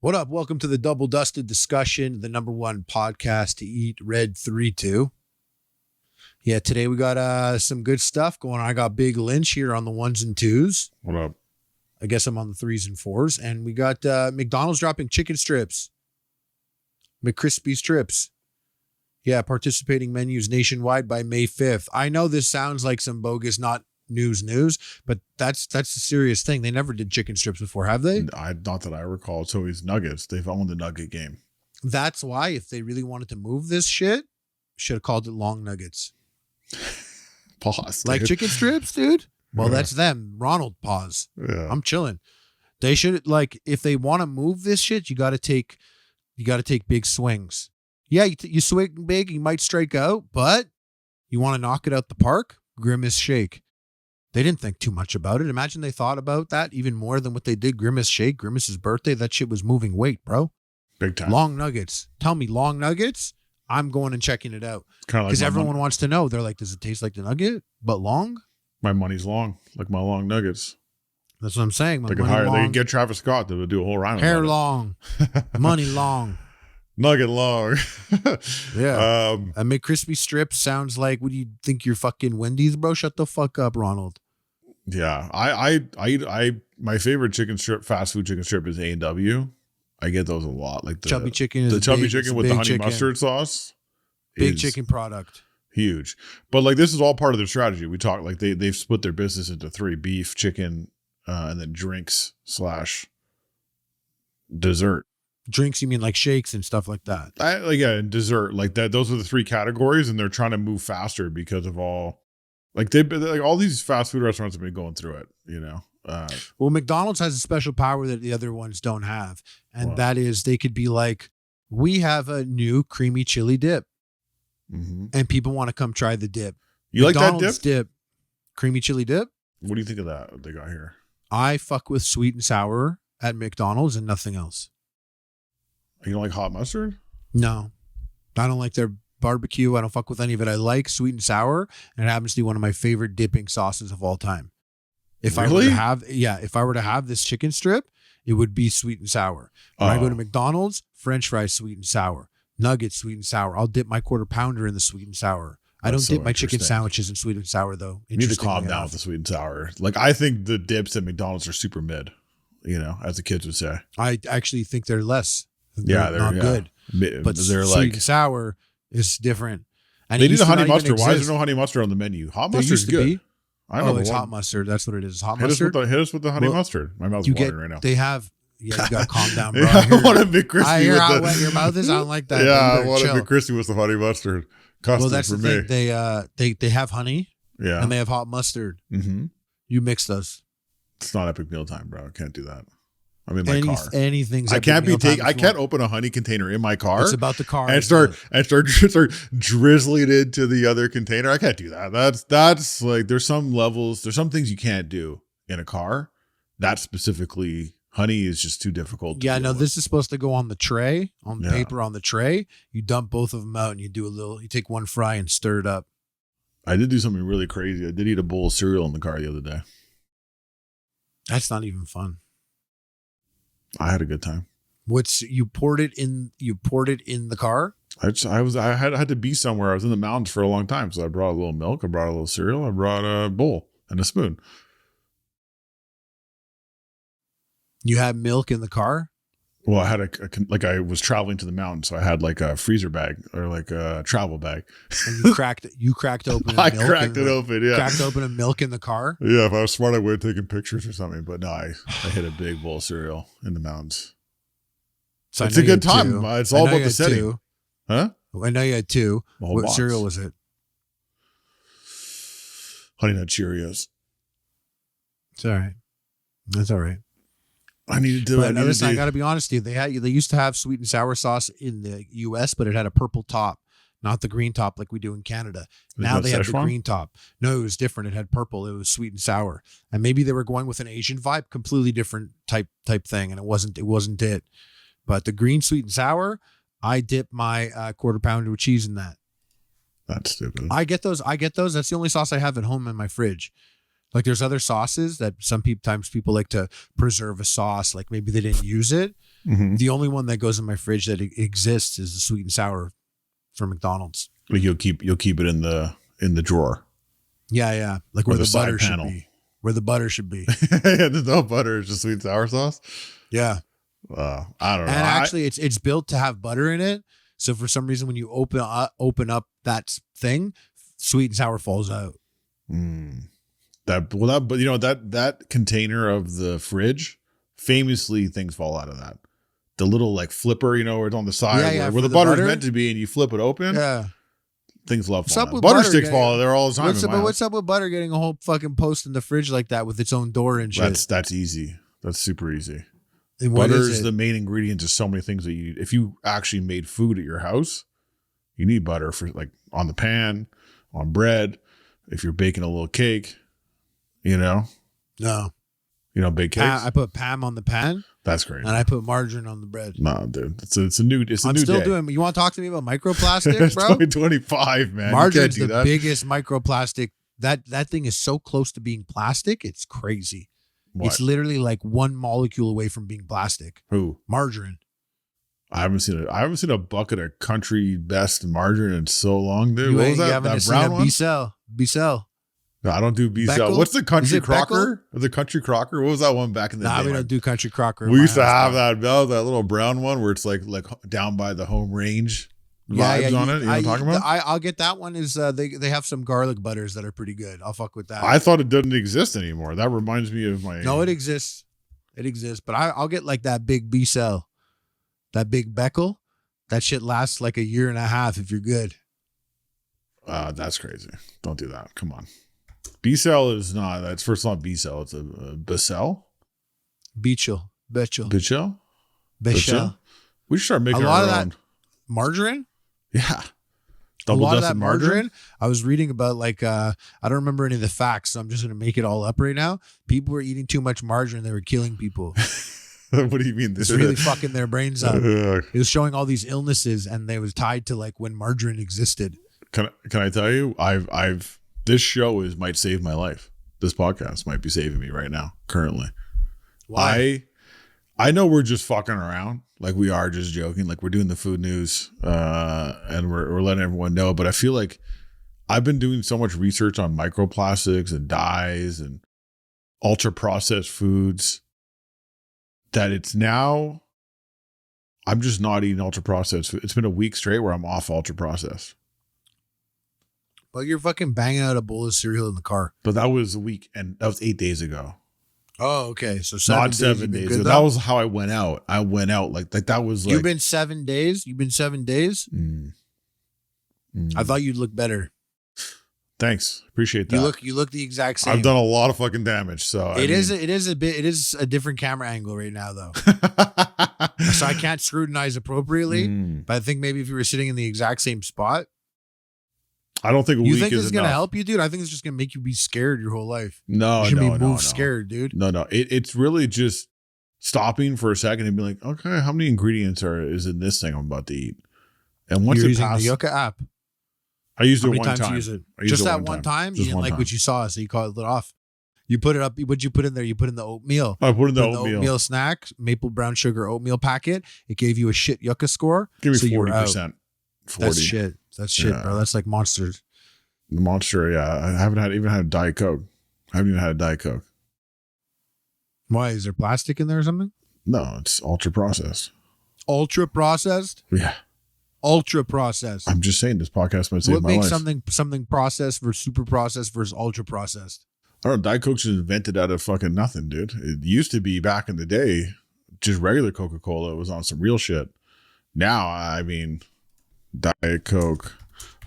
What up? Welcome to the Double Dusted Discussion, the number one podcast to eat Red 3-2. Yeah, today we got some good stuff going on. I got Big Lynch here on the ones and twos. What up? I guess I'm on the threes and fours. And we got McDonald's dropping chicken strips. McCrispy strips. Yeah, participating menus nationwide by May 5th. I know this sounds like some bogus, not news, but that's a serious thing. They never did chicken strips before, have they? Not that I recall. It's always nuggets. They've owned the nugget game. That's why, if they really wanted to move this shit, should have called it long nuggets. Pause. Like dude. chicken strips, dude? Well, Yeah. that's them. Ronald, pause. Yeah. I'm chilling. They should, like, if they want to move this shit, you got to take big swings. Yeah, you swing big, you might strike out, but you want to knock it out the park? Grimace shake. They didn't think too much about it. Imagine they thought about that even more than what they did. Grimace shake, Grimace's birthday. That shit was moving weight, bro. Big time. Long nuggets. Tell me long nuggets. I'm going and checking it out. Kind of like Because everyone wants to know. They're like, does it taste like the nugget, but long? my money's long, like my long nuggets. That's what I'm saying. My They money could long, get Travis Scott to do a whole round. hair about it. long, money long. Nugget long. Yeah. A McCrispy strip sounds like, what do you think, you're fucking Wendy's, bro? Shut the fuck up, Ronald. Yeah. I my favorite chicken strip, fast food chicken strip, is A&W. I get those a lot. Like the Chubby chicken is the chubby big, chicken with big the honey chicken. mustard sauce. Big is chicken product. huge. But like, this is all part of their strategy. We talk like they've split their business into three: beef, chicken, and then drinks / dessert. Drinks, you mean like shakes and stuff like that? And dessert, like that. Those are the three categories, and they're trying to move faster because of all all these fast food restaurants have been going through it. You know. Well, McDonald's has a special power that the other ones don't have. And What? that is, they could be like, we have a new creamy chili dip. Mm-hmm. And people want to come try the dip. You like that McDonald's dip? Creamy chili dip. What do you think of that? What they got here? I fuck with sweet and sour at McDonald's and nothing else. You don't like hot mustard? No, I don't like their barbecue. I don't fuck with any of it. I like sweet and sour, and it happens to be one of my favorite dipping sauces of all time. If I were to have this chicken strip, it would be sweet and sour. When I go to McDonald's, French fries sweet and sour, nuggets sweet and sour. I'll dip my quarter pounder in the sweet and sour. I That's don't so dip my chicken interesting. sandwiches in sweet and sour though. You need to Interestingly calm down enough. with the sweet and sour. Like, I think the dips at McDonald's are super mid. You know, as the kids would say. I actually think they're less. They're not good. But they're sweet like, and sour is different. And they it need used the to honey not even mustard. Why is exist. there no honey mustard on the menu? Hot There mustard is used to good. be. I remember It's one. hot mustard. That's what it is. Hot Hit us mustard. with the honey Well, mustard. My mouth's You watering get. right now. They have. Yeah, you gotta calm down, bro. Yeah, I want a McCrispy I hear with how the, wet your mouth is. I don't like that. Yeah, You I better want chill. a McCrispy with the honey mustard. Custom Well, that's for the me. thing. They have honey Yeah. and they have hot mustard. Mm-hmm. You mix those. It's not epic meal time, bro. I can't do that. I'm in my car. Anything's. I can't be taking. I can't open a honey container in my car It's about the car and start drizzling it into the other container. I can't do that. That's like, there's some levels, there's some things you can't do in a car. That specifically, honey is just too difficult. Yeah, deal no. with. This is supposed to go on the tray, on the Yeah. paper on the tray. You dump both of them out and you do a little. You take one fry and stir it up. I did do something really crazy. I did eat a bowl of cereal in the car the other day. That's not even fun. I had a good time. You poured it in the car? I had to be somewhere. I was in the mountains for a long time, so I brought a little milk. I brought a little cereal. I brought a bowl and a spoon. You had milk in the car? Well, I had I was traveling to the mountains, so I had like a freezer bag or like a travel bag. And you cracked open I cracked it open. Yeah. Cracked open a milk in the car? Yeah. If I was smart, I would have taken pictures or something, but no, I hit a big bowl of cereal in the mountains. So It's a good time. It's all about the setting. Huh? I know you had two. A whole What box. cereal was it? Honey Nut Cheerios. It's all right. That's all right. I needed to. But listen, I got to be honest with you. They used to have sweet and sour sauce in the U.S., but it had a purple top, not the green top like we do in Canada. Now they have the green top. No, it was different. It had purple. It was sweet and sour, and maybe they were going with an Asian vibe, completely different type thing, and it wasn't it. But the green sweet and sour, I dip my quarter pounder with cheese in that. That's stupid. I get those. That's the only sauce I have at home in my fridge. Like there's other sauces that sometimes people like to preserve a sauce. Like maybe they didn't use it. Mm-hmm. The only one that goes in my fridge that exists is the sweet and sour from McDonald's. Like you'll keep it in the drawer. Yeah. Like Or where the the butter side should panel. be. Where the butter should be. Yeah, there's no butter. It's just sweet and sour sauce. Yeah. I don't know. And actually, it's built to have butter in it. So for some reason, when you open up that thing, sweet and sour falls out. But you know that container of the fridge, famously things fall out of that. The little like flipper, you know, where it's on the side where the butter's meant to be, and you flip it open. Yeah. Things love What's falling up out. with Butter butter sticks getting- fall out there all the time. What's up with butter getting a whole fucking post in the fridge like that with its own door and shit? That's easy. That's super easy. And what Butter is is it? the main ingredient to so many things that you need. If you actually made food at your house, you need butter for like on the pan, on bread. If you're baking a little cake, you know, No. bake cakes. I put Pam on the pan That's great. and I put margarine on the bread. No, dude, it's a new I'm new still day. doing. You want to talk to me about microplastics, It's bro? 2025, man. Margarine's you the can't do that. biggest microplastic. That thing is so close to being plastic. It's crazy. What? It's literally like one molecule away from being plastic. Who? Margarine. I haven't seen a bucket of country best margarine in so long, dude. What was You that? haven't That seen brown a one? B-cell. No, I don't do B-cell. Beckel? What's the country Is it crocker? The country crocker? What was that one back in the Nah, day? we don't do country crocker. We used to have that little brown one where it's like down by the home range vibes on it. You know what I'm talking about? I'll get that one. Is they have some garlic butters that are pretty good. I'll fuck with that. I thought it didn't exist anymore. That reminds me of my. No, it exists. It exists, but I'll get like that big B-cell, that big Beckel. That shit lasts like a year and a half if you're good. That's crazy. Don't do that. Come on. B-cell is not. That's first not B-cell. It's a Bicel. Becel. Bichel. We should start making A lot our of own. that margarine. Yeah. A Double lot of dusted that margarine. I was reading about like I don't remember any of the facts, so I'm just gonna make it all up right now. People were eating too much margarine; they were killing people. What do you mean? It's really fucking their brains up. It was showing all these illnesses, and they was tied to like when margarine existed. Can I tell you? I've this show might save my life. This podcast might be saving me right now. Currently, Why? I know we're just fucking around, like we are just joking, like we're doing the food news, and we're letting everyone know. But I feel like I've been doing so much research on microplastics and dyes and ultra processed foods that it's now I'm just not eating ultra processed food. It's been a week straight where I'm off ultra processed. Well, you're fucking banging out a bowl of cereal in the car. But that was a week, and that was 8 days ago. Oh, okay. So Not 7 days ago. That was how I went out. I went out like that was like You've been 7 days. You've been 7 days. I thought you'd look better. Thanks. Appreciate that. You look the exact same. I've done a lot of fucking damage. So It is a different camera angle right now though. So I can't scrutinize appropriately. But I think maybe if you were sitting in the exact same spot, I don't think a you week think is this is gonna enough. help you, dude? I think it's just gonna make you be scared your whole life. No, You should no, be moved scared, dude. No. It's really just stopping for a second and be like, okay, how many ingredients is in this thing I'm about to eat? And once You're it using passes, the Yucca app. I used How it many one times time. you use it? I used Just it that one time? You Just didn't one like time. what you saw, so you called it off. You put it up. What'd you put in there? You put in the oatmeal. I put in the Put in oatmeal. snack, maple brown sugar oatmeal packet. It gave you a shit Yucca score. Give me so you were 40%. out. 40. That's shit. That's shit, Yeah. bro. That's like monsters. The Monster, yeah. I haven't even had a Diet Coke. I haven't even had a Diet Coke. Why? Is there plastic in there or something? No, it's ultra processed. Ultra processed? Yeah. Ultra processed. I'm just saying this podcast might save What my makes life. something processed versus super processed versus ultra processed? I don't know. Diet Coke's just invented out of fucking nothing, dude. It used to be back in the day, just regular Coca-Cola was on some real shit. Now, I mean, Diet Coke,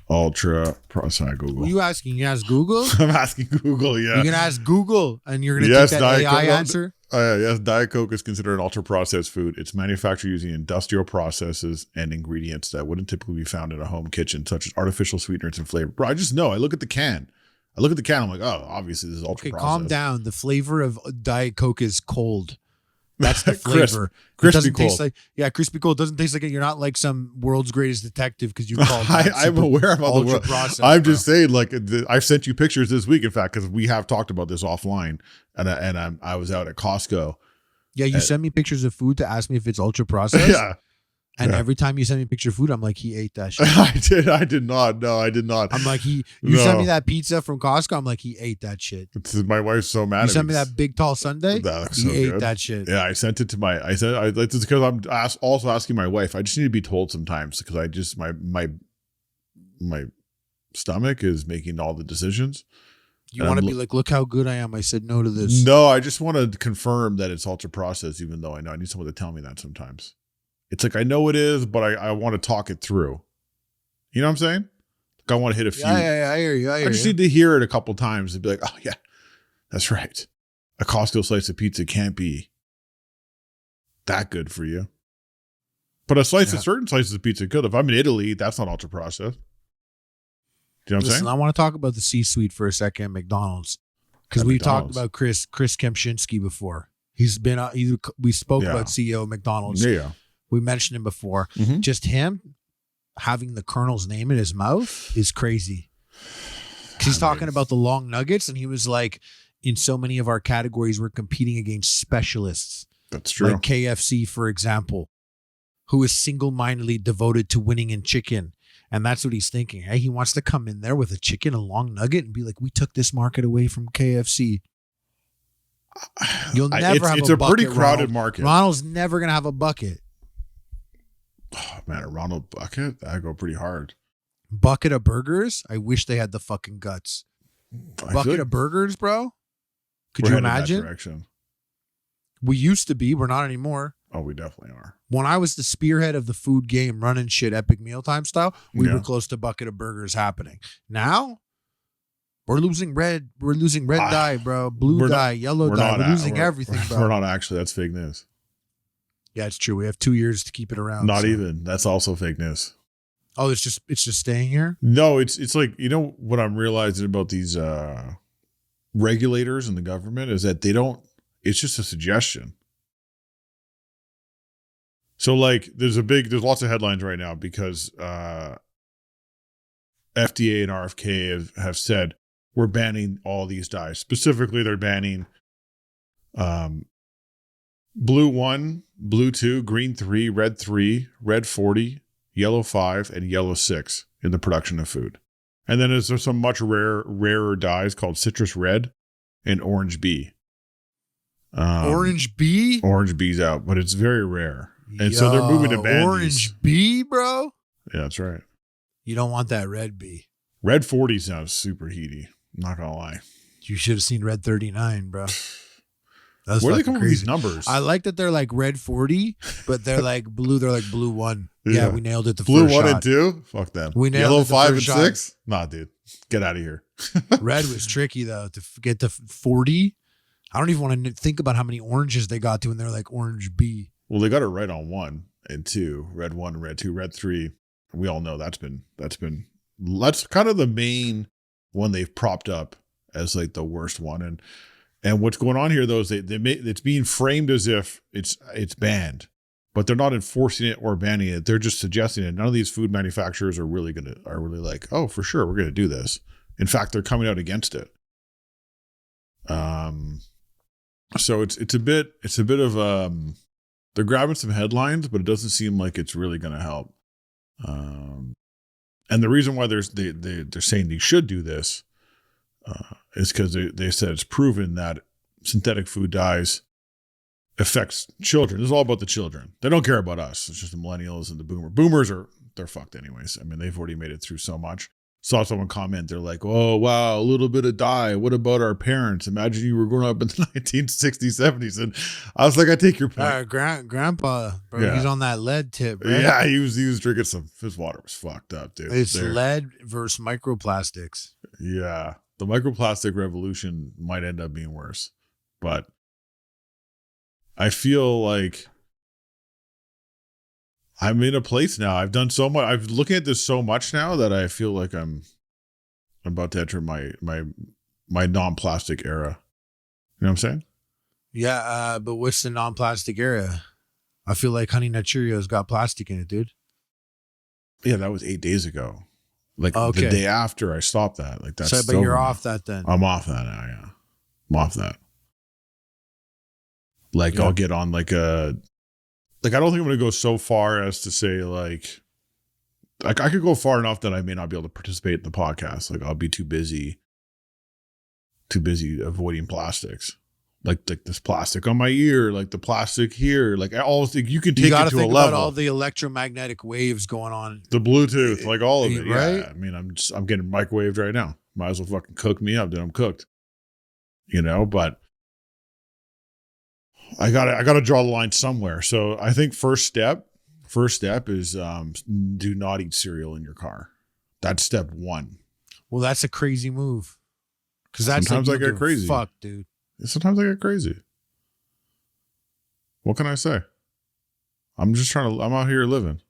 ultra processed. Google. What are you asking? You ask Google? I'm asking Google, yeah. You're gonna ask Google and you're gonna Yes, take that Diet AI Coke. answer? Yes, Diet Coke is considered an ultra-processed food. It's manufactured using industrial processes and ingredients that wouldn't typically be found in a home kitchen, such as artificial sweeteners and flavor. Bro, I just know. I look at the can. I'm like, oh, obviously this is Okay, ultra-processed. calm down. The flavor of Diet Coke is cold. That's the Crisp. flavor. Crispy It doesn't cold. taste like crispy cold. Doesn't taste like it. You're not like some world's greatest detective because you called. I'm aware of all the world. processed. I'm just saying, like, I've sent you pictures this week, in fact, because we have talked about this offline, and I was out at Costco Yeah, you send me pictures of food to ask me if it's ultra processed. Yeah. And every time you send me a picture of food, I'm like, he ate that shit. I did not. No, I did not. I'm like, you sent me that pizza from Costco. I'm like, he ate that shit. My wife's so mad. You sent me that big tall sundae. He ate that shit. Yeah, I sent it to it's because I'm also asking my wife. I just need to be told sometimes because I just my stomach is making all the decisions. You want to be like, look how good I am. I said no to this. No, I just want to confirm that it's ultra processed, even though I know I need someone to tell me that sometimes. It's like, I know it is, but I want to talk it through. You know what I'm saying? Like, I want to hit a few. Yeah, I hear you. I just need to hear it a couple times and be like, oh, yeah, that's right. A Costco slice of pizza can't be that good for you. But a slice of certain slices of pizza could. If I'm in Italy, that's not ultra processed. Do you know what I'm saying? I want to talk about the C-suite for a second at McDonald's. Because we talked about Chris Kempczinski before. He's been, we spoke about CEO of McDonald's. Yeah. We mentioned him before. Mm-hmm. Just him having the Colonel's name in his mouth is crazy. He's talking about the long nuggets, and he was like, in so many of our categories, we're competing against specialists. That's true. Like KFC, for example, who is single-mindedly devoted to winning in chicken. And that's what he's thinking. Hey, he wants to come in there with a chicken, a long nugget, and be like, we took this market away from KFC. You'll never have it's a bucket, pretty crowded market. Ronald's never going to have a bucket. Oh, man, a Ronald bucket? That'd go pretty hard. Bucket of burgers? I wish they had the fucking guts. Bucket of burgers, bro? Could you imagine? In that direction. We used to be. We're not anymore. Oh, we definitely are. When I was the spearhead of the food game, running shit epic mealtime style, we were close to bucket of burgers happening. Now, we're losing red. We're losing red dye, bro. Blue dye, yellow dye. We're losing everything, bro. We're not actually. That's fake news. Yeah, it's true. We have 2 years to keep it around. Not even. That's also fake news. Oh, it's just staying here? No, it's like, you know what I'm realizing about these regulators in the government is that they don't, it's just a suggestion. So like there's lots of headlines right now because FDA and RFK have said we're banning all these dyes. Specifically, they're banning blue 1, blue 2, green 3, red 40, yellow 5, and yellow 6 in the production of food. And then there's some much rarer dyes called citrus red and orange B. Orange B? Orange B's out, but it's very rare. And so they're moving to ban orange B, bro? Yeah, that's right. You don't want that red B. Red 40 sounds super heaty. I'm not going to lie. You should have seen red 39, bro. Where do they come up with these numbers? I like that they're like red 40, but they're like blue. They're like blue 1. Yeah, we nailed it the blue first 1 shot. And 2? Fuck them. We nailed yellow it the 5 and first 6? shot. Nah, dude. Get out of here. Red was tricky, though, to get to 40. I don't even want to think about how many oranges they got to, and they're like orange B. Well, they got it right on 1 and 2. Red 1, red 2, red 3. We all know that's kind of the main one they've propped up as like the worst one. And what's going on here though is it's being framed as if it's banned, but they're not enforcing it or banning it. They're just suggesting it. None of these food manufacturers are really like, oh, for sure, we're gonna do this. In fact, they're coming out against it. So it's a bit of they're grabbing some headlines, but it doesn't seem like it's really gonna help. And the reason why they're saying they should do this is because they said it's proven that synthetic food dyes affects children. This is all about the children. They don't care about us. It's just the millennials and the boomers. Boomers they're fucked anyways. I mean, they've already made it through so much. Saw someone comment, they're like, oh, wow, a little bit of dye. What about our parents? Imagine you were growing up in the 1960s, 70s. And I was like, I take your point. Grandpa, bro, he's on that lead tip, right? Yeah, he was drinking his water was fucked up, dude. It's lead versus microplastics. Yeah. The microplastic revolution might end up being worse. But I feel like I'm in a place now. I've done so much. I'm looking at this so much now that I feel like I'm about to enter my non-plastic era. You know what I'm saying? Yeah, but what's the non-plastic era? I feel like Honey Nut Cheerios got plastic in it, dude. Yeah, that was 8 days ago. Like the day after I stopped that. Like that's. So, but you're off that then. I'm off that now. Yeah, I'm off that. Like I'll get on like I don't think I'm going to go so far as to say like I could go far enough that I may not be able to participate in the podcast. Like I'll be too busy avoiding plastics. Like this plastic on my ear, like the plastic here, like all you can take it to a level. Think about all the electromagnetic waves going on. The Bluetooth, like all of it. Right? Yeah. I mean, I'm getting microwaved right now. Might as well fucking cook me up, then I'm cooked. You know, but I gotta draw the line somewhere. So I think first step is do not eat cereal in your car. That's step one. Well, that's a crazy move. Because that's sometimes I get crazy. Fuck, dude. Sometimes I get crazy. What can I say? I'm out here living.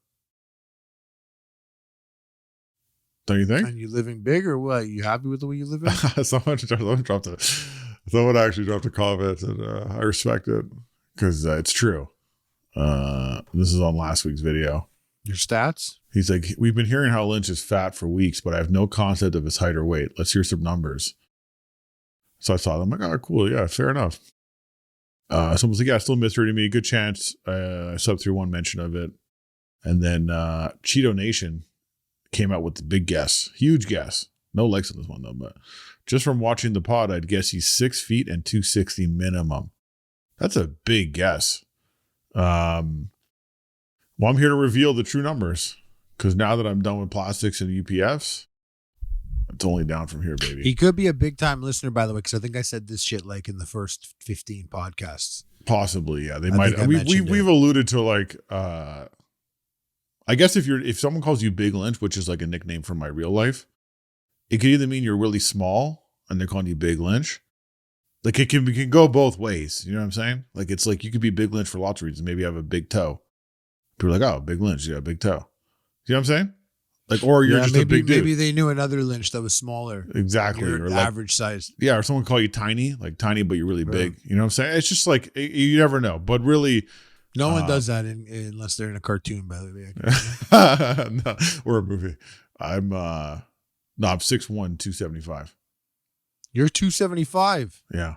Don't you think? And you living big or what? You happy with the way you live in? Someone actually dropped a comment, and I respect it because it's true. This is on last week's video. Your stats? He's like, we've been hearing how Lynch is fat for weeks, but I have no concept of his height or weight. Let's hear some numbers. So I saw them. I'm like, oh, cool. Yeah, fair enough. Someone's like, yeah, still a mystery to me. Good chance. I subbed through one mention of it. And then Cheeto Nation came out with the big guess. Huge guess. No likes on this one, though. But just from watching the pod, I'd guess he's 6 feet and 260 minimum. That's a big guess. Well, I'm here to reveal the true numbers. Because now that I'm done with plastics and UPFs, it's only down from here, baby. He could be a big time listener, by the way, because I think I said this shit like in the first 15 podcasts. Possibly, yeah. They might. We've alluded to like. I guess if someone calls you Big Lynch, which is like a nickname from my real life, it could either mean you're really small and they're calling you Big Lynch. Like it can go both ways. You know what I'm saying? Like it's like you could be Big Lynch for lots of reasons. Maybe you have a big toe. People are like, oh, Big Lynch, you got a big toe. You know what I'm saying? Like, or you're just a big dude. Maybe they knew another Lynch that was smaller. Exactly. Or like, average size. Yeah, or someone call you tiny, like tiny, but you're really big. You know what I'm saying? It's just like, you never know. But really. No one does that unless they're in a cartoon, by the way. No, or a movie. I'm 6'1", 275. You're 275. Yeah.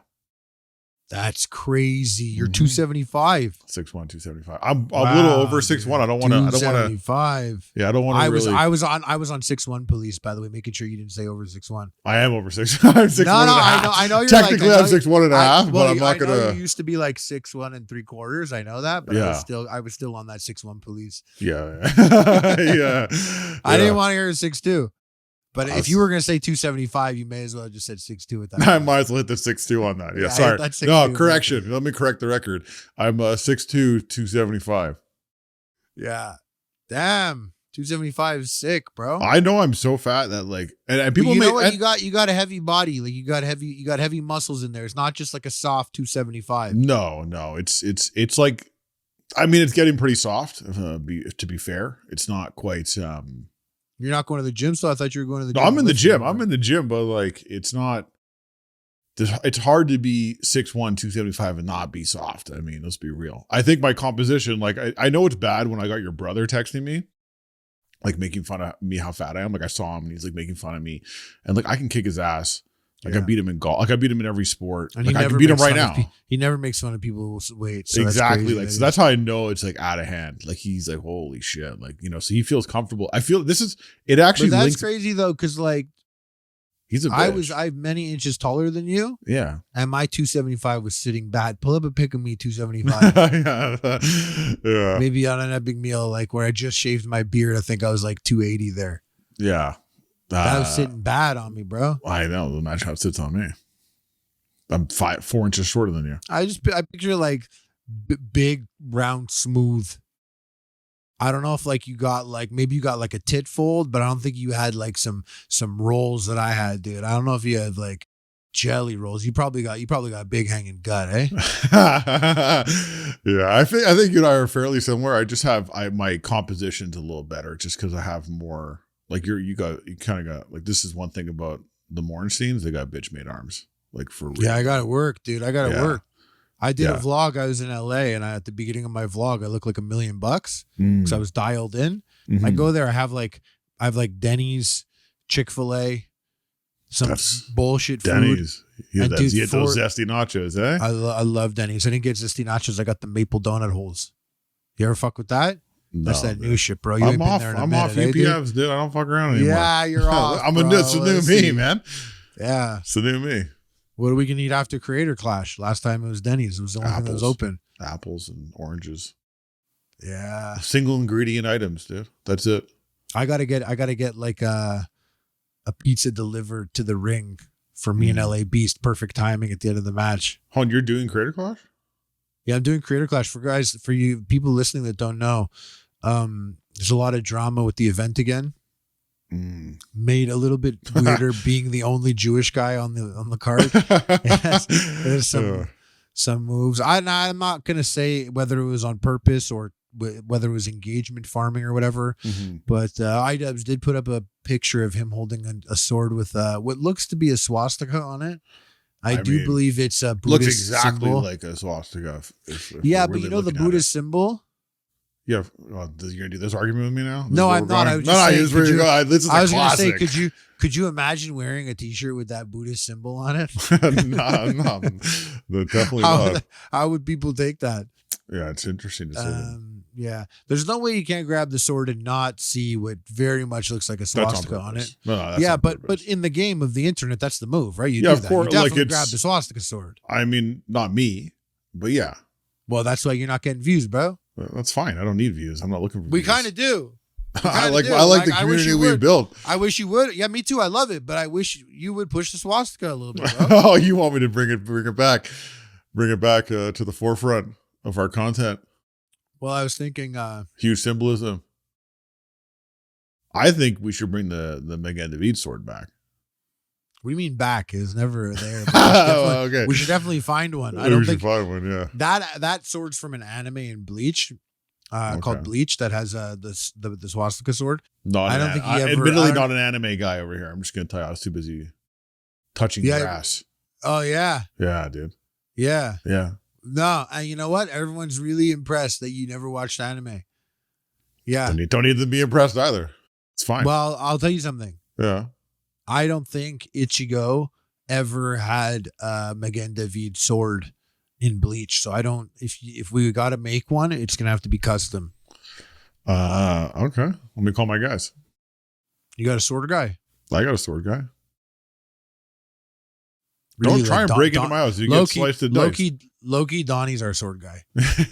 That's crazy. You're 275. 6'1", 275. I'm a little over 6'1". I don't want to. 275. Yeah, I don't want to. I was on 6'1" police, by the way, making sure you didn't say over 6'1". I am over 6'1". I'm 6'1". I know. You're technically, I'm 6'1.5", but I'm not gonna. You used to be like 6'1 3/4". I know that, but yeah. I was still on that 6'1" police. Yeah. Yeah. I didn't want to hear 6'2". But if you were going to say 275, you may as well have just said 6'2" at that. I might as well hit the 6'2" on that. Yeah, sorry. No, correction. Let me correct the record. I'm 6'2", 275. Yeah. Damn. 275 is sick, bro. I know I'm so fat that like, and people you know what? You got a heavy body. Like you got heavy muscles in there. It's not just like a soft 275. No. It's like, I mean, it's getting pretty soft. To be fair, it's not quite. You're not going to the gym, so I thought you were going to the gym. No, I'm in the gym. I'm in the gym, but like, it's not. It's hard to be 6'1", 275 and not be soft. I mean, let's be real. I think my composition, like, I know it's bad when I got your brother texting me, like making fun of me how fat I am. Like I saw him and he's like making fun of me, and like I can kick his ass. Like I beat him in golf. Like I beat him in every sport. And like I can beat him right now. He never makes fun of people's weight. So exactly. Like so that's how I know it's like out of hand. Like he's like, holy shit. Like, you know, so he feels comfortable. I feel it actually. But that's crazy though, because like he's a bitch. I'm many inches taller than you. Yeah. And my 275 was sitting bad. Pull up a pic of me 275. Yeah. Maybe on an epic meal, like where I just shaved my beard. I think I was like 280 there. Yeah. That was sitting bad on me, bro. I know. Imagine how it sits on me. I'm 4 inches shorter than you. I picture like big, round, smooth. I don't know if like maybe you got like a tit fold, but I don't think you had like some rolls that I had, dude. I don't know if you had like jelly rolls. You probably got a big hanging gut, eh? Yeah, I think you and I are fairly similar. I just have my composition's a little better just because I have more. Like you kind of got like, this is one thing about the Morensteins, they got bitch made arms, like for real. Yeah, I got to work, dude. I got to work. I did a vlog. I was in LA, and at the beginning of my vlog, I looked like $1 million because I was dialed in. I go there. I have like Denny's, Chick-fil-A, some That's bullshit Denny's. food. He had, And dude, he had those zesty nachos, eh? I love Denny's. I didn't get zesty nachos. I got the maple donut holes. You ever fuck with that? No, That's that dude. new shit, bro. You I'm ain't been off. there in a I'm minute, off eh, dude? UPFs, dude. I don't fuck around anymore. Yeah, you're off. I'm bro. it's a new Let's me, see. man. Yeah. It's the new me. What are we gonna eat after Creator Clash? Last time it was Denny's. It was the only thing that was open. Apples and oranges. Yeah. Single ingredient items, dude. That's it. I gotta get like a pizza delivered to the ring for me and LA Beast. Perfect timing at the end of the match. Hold on, you're doing Creator Clash? Yeah, I'm doing Creator Clash for you people listening that don't know. There's a lot of drama with the event again. Made a little bit weirder being the only Jewish guy on the card. There's some moves. I'm not gonna say whether it was on purpose or whether it was engagement farming or whatever. But iDubbbz did put up a picture of him holding a sword with what looks to be a swastika on it. I do believe it's a Buddhist looks exactly symbol. like a swastika. If Yeah, but you know the Buddhist symbol. Yeah, you're gonna do this argument with me now? No, I'm not. I was just saying, this is I was gonna say, could you imagine wearing a T-shirt with that Buddhist symbol on it? No, definitely not. How would people take that? Yeah, it's interesting to see that. Yeah, there's no way you can't grab the sword and not see what very much looks like a swastika on it. No, that's yeah, on but purpose. in the game of the internet, that's the move, right? You Yeah, do of that. course, You definitely like grab the swastika sword. I mean, not me, but yeah. Well, that's why you're not getting views, bro. That's fine. I don't need views. I'm not looking for We views. kind of do. I like the community we've built. I wish you would. Yeah, me too. I love it, but I wish you would push the swastika a little bit, bro. Oh, you want me to bring it back to the forefront of our content? Well, I was thinking huge symbolism. I think we should bring the Megan David sword back. What do you mean back? It's never there. Okay. We should definitely find one. I don't think find one. Yeah. That sword's from an anime in Bleach, called Bleach, that has the swastika sword. I don't think he ever. Admittedly, not an anime guy over here. I'm just gonna tell you, I was too busy touching grass. Oh yeah. Yeah, dude. Yeah. Yeah. No, and you know what? Everyone's really impressed that you never watched anime. Yeah. Don't need to be impressed either. It's fine. Well, I'll tell you something. Yeah. I don't think Ichigo ever had a Megan David sword in Bleach. So I don't, if we got to make one, it's going to have to be custom. Okay. Let me call my guys. You got a sword guy? I got a sword guy. Really, don't try and break into my house. You get sliced and diced. Loki, Donnie's our sword guy.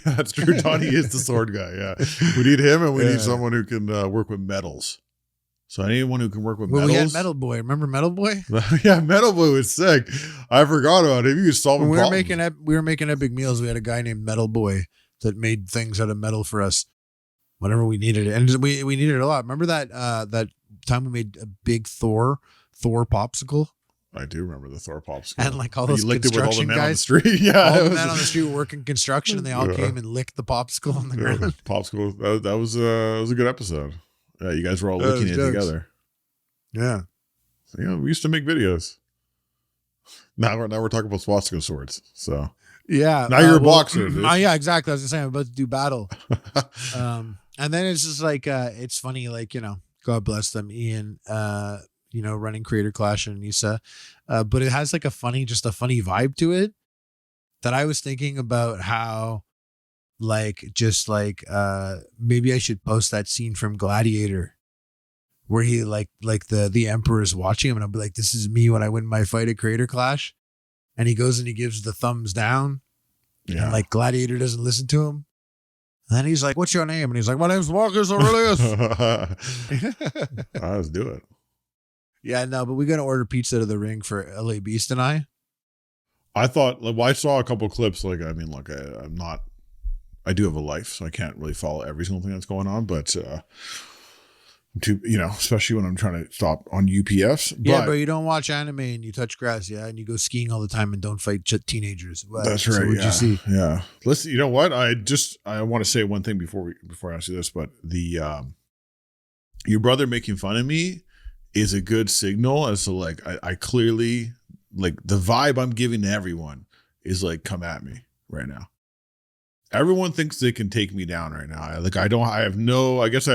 That's true. Donnie is the sword guy. Yeah. We need him, and we need someone who can work with metals. So anyone who can work with metals. We had Metal Boy. Remember Metal Boy? Yeah, Metal Boy was sick. I forgot about him. He was solving problems. We were making epic meals. We had a guy named Metal Boy that made things out of metal for us whenever we needed it, and we needed it a lot. Remember that time we made a big Thor popsicle? I do remember the Thor popsicle. And like all those construction all the men guys on the street. Yeah, all the men on the street were working construction, and they all came and licked the popsicle on the ground. Popsicle. That was a good episode. Yeah, you guys were all licking it together. Yeah. So, yeah, we used to make videos. Now we're talking about swastika swords. So yeah. Now you're a boxer. Yeah, exactly. I was saying I'm about to do battle. And then it's just like it's funny, like, God bless them, Ian, running Creator Clash and Nisa. But it has like a funny vibe to it that I was thinking about how maybe I should post that scene from Gladiator where he like the emperor is watching him, and I'll be like, this is me when I win my fight at Creator Clash, and he goes and he gives the thumbs down, and like Gladiator doesn't listen to him, and then he's like, what's your name? And he's like, my name's Marcus Aurelius. Let's do it. Yeah, no, but we're gonna order pizza to the ring for LA Beast and I thought, I saw a couple clips. I do have a life, so I can't really follow every single thing that's going on, but especially when I'm trying to stop on UPFs. Yeah, but you don't watch anime and you touch grass, and you go skiing all the time and don't fight teenagers. That's right. So what'd you see? Yeah. Listen, you know what? I want to say one thing before I ask you this, but the your brother making fun of me is a good signal as to like I clearly, like, the vibe I'm giving to everyone is like, come at me right now. Everyone thinks they can take me down right now. I have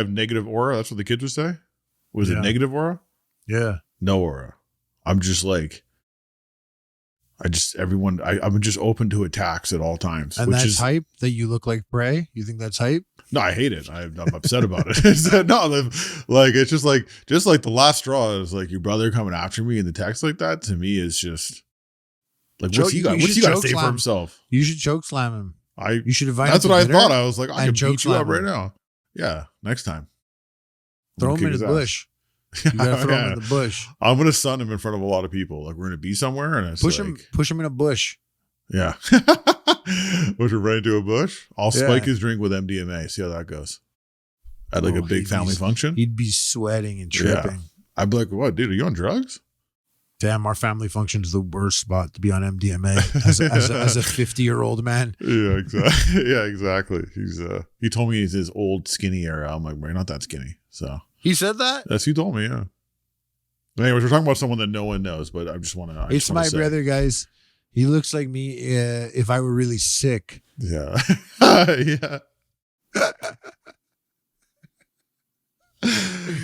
negative aura. That's what the kids would say. Was it negative aura? Yeah. No aura. I'm just like, I'm just open to attacks at all times. And that's hype that you look like prey? You think that's hype? No, I hate it. I'm upset about it. No, like, it's just like the last straw is like your brother coming after me in the text like that to me is just like, what's he got to say for himself? You should choke slam him. You should invite him. That's what I thought. I was like, I can beat you up right now. Yeah, next time. Throw him in the bush. You gotta throw him in the bush. I'm gonna sun him in front of a lot of people. Like, we're gonna be somewhere and it's push him in a bush. Yeah. Push him right into a bush. I'll spike his drink with MDMA. See how that goes. At like a big family function. He'd be sweating and tripping. Yeah. I'd be like, what, dude, are you on drugs? Damn, our family function is the worst spot to be on MDMA as a 50-year-old man. Yeah, exactly. Yeah, exactly. He told me he's his old skinny era. I'm like, bro, you're not that skinny. So he said that? That's he told me, yeah. Anyways, we're talking about someone that no one knows, but I just want to. It's my brother, guys. He looks like me if I were really sick. Yeah. Yeah.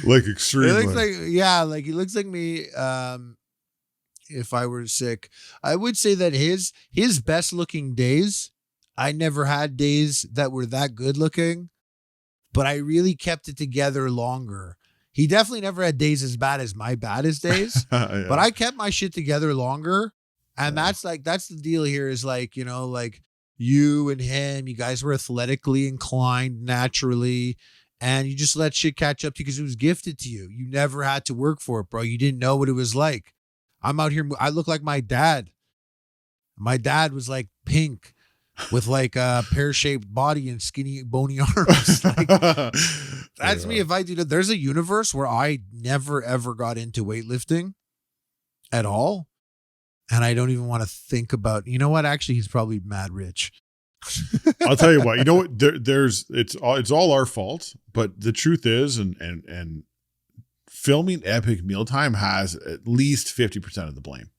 Like extremely. He looks like me if I were sick. I would say that his best looking days, I never had days that were that good looking, but I really kept it together longer. He definitely never had days as bad as my baddest days, yeah. But I kept my shit together longer. And that's the deal here is like, you know, like you and him, you guys were athletically inclined naturally, and you just let shit catch up to you because it was gifted to you. You never had to work for it, bro. You didn't know what it was like. I'm out here. I look like my dad. My dad was like pink with like a pear-shaped body and skinny, bony arms. Like, that's me. If I do that, there's a universe where I never, ever got into weightlifting at all. And I don't even want to think about, you know what? Actually, he's probably mad rich. I'll tell you what, you know what? It's all our fault. But the truth is, and filming Epic Mealtime has at least 50% of the blame.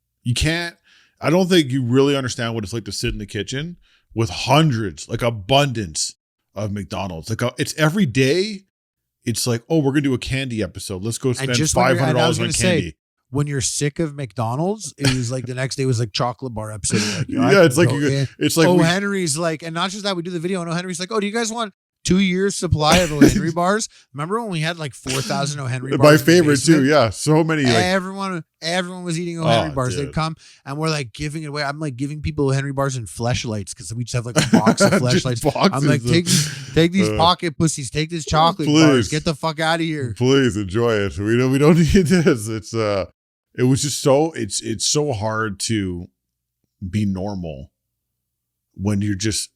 I don't think you really understand what it's like to sit in the kitchen with hundreds, like abundance of McDonald's. Like it's every day. It's like, oh, we're going to do a candy episode. Let's go spend $500 on candy. When you're sick of McDonald's, it was like the next day was like chocolate bar episode. Like, it's like O. Henry's like, and not just that, we do the video and O. Henry's like, oh, do you guys want 2 years supply of O. Henry bars? Remember when we had like 4,000 O. Henry bars? My favorite too. Yeah. So many. Like, everyone was eating O. Henry bars. Dude. They'd come and we're like giving it away. I'm like giving people O. Henry bars and fleshlights because we just have like a box of fleshlights. I'm like, take these pocket pussies, take this chocolate bars, get the fuck out of here. Please enjoy it. We don't need this. It was just it's so hard to be normal when you're just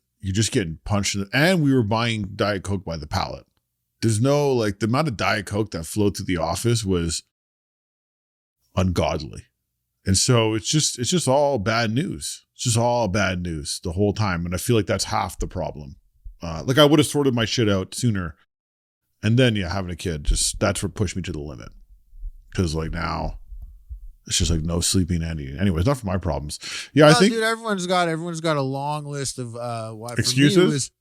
getting punched and we were buying Diet Coke by the pallet. There's no, like, the amount of Diet Coke that flowed through the office was ungodly. And so it's just all bad news. It's just all bad news the whole time. And I feel like that's half the problem. Like I would have sorted my shit out sooner. And then, having a kid, that's what pushed me to the limit. Because like now it's just like no sleeping anyways, not for my problems. Yeah, I think, dude, everyone's got a long list of why excuses.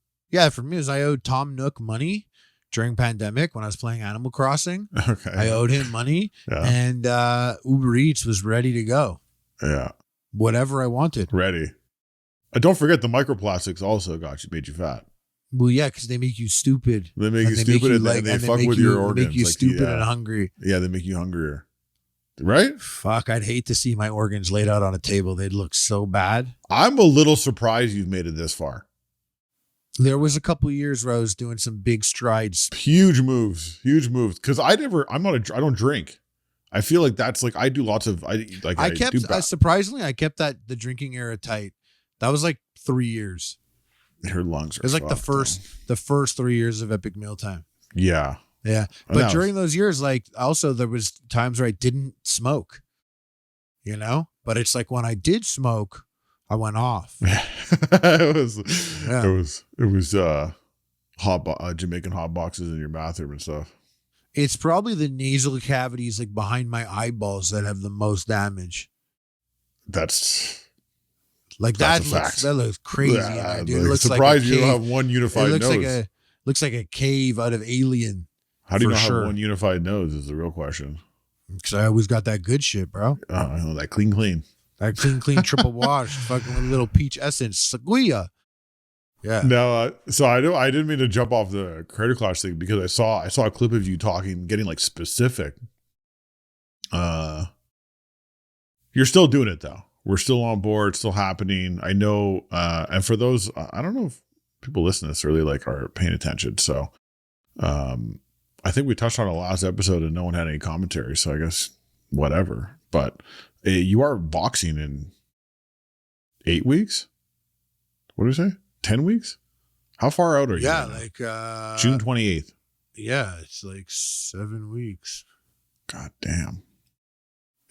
For me it was I owed Tom Nook money during pandemic when I was playing Animal Crossing. Okay. I owed him money, and Uber Eats was ready to go. Yeah. Whatever I wanted. Ready. Don't forget the microplastics also made you fat. Well, yeah, because they make you stupid. They make you stupid and they fuck with your organs. They make you stupid and hungry. Yeah, they make you hungrier. Right? Fuck, I'd hate to see my organs laid out on a table. They'd look so bad. I'm a little surprised you've made it this far. There was a couple of years where I was doing some big strides. Huge moves. Because I don't drink. I feel like that's like, I do lots of, surprisingly, I kept the drinking era tight. That was like 3 years. Her lungs are, it was like the first 3 years of Epic Mealtime. Yeah. Yeah. But during those years, like also there was times where I didn't smoke, but it's like when I did smoke, I went off. It was Jamaican hot boxes in your bathroom and stuff. It's probably the nasal cavities like behind my eyeballs that have the most damage. That's that looks crazy. Yeah, dude. It looks surprised you don't have one unified nose. Looks like a cave out of Alien. How do you not have one unified nose is the real question. Because I always got that good shit, bro. That clean. That clean triple wash, fucking little peach essence, Saguia. Yeah. No, so I didn't mean to jump off the Creator Clash thing because I saw a clip of you getting like specific. You're still doing it though. We're still on board, still happening. I know, and for those, I don't know if people listening to this really like are paying attention. So, I think we touched on the last episode and no one had any commentary. So I guess whatever. But you are boxing in 8 weeks. What do you say? 10 weeks? How far out are you? Yeah, right like June 28th. Yeah, it's like 7 weeks. God damn.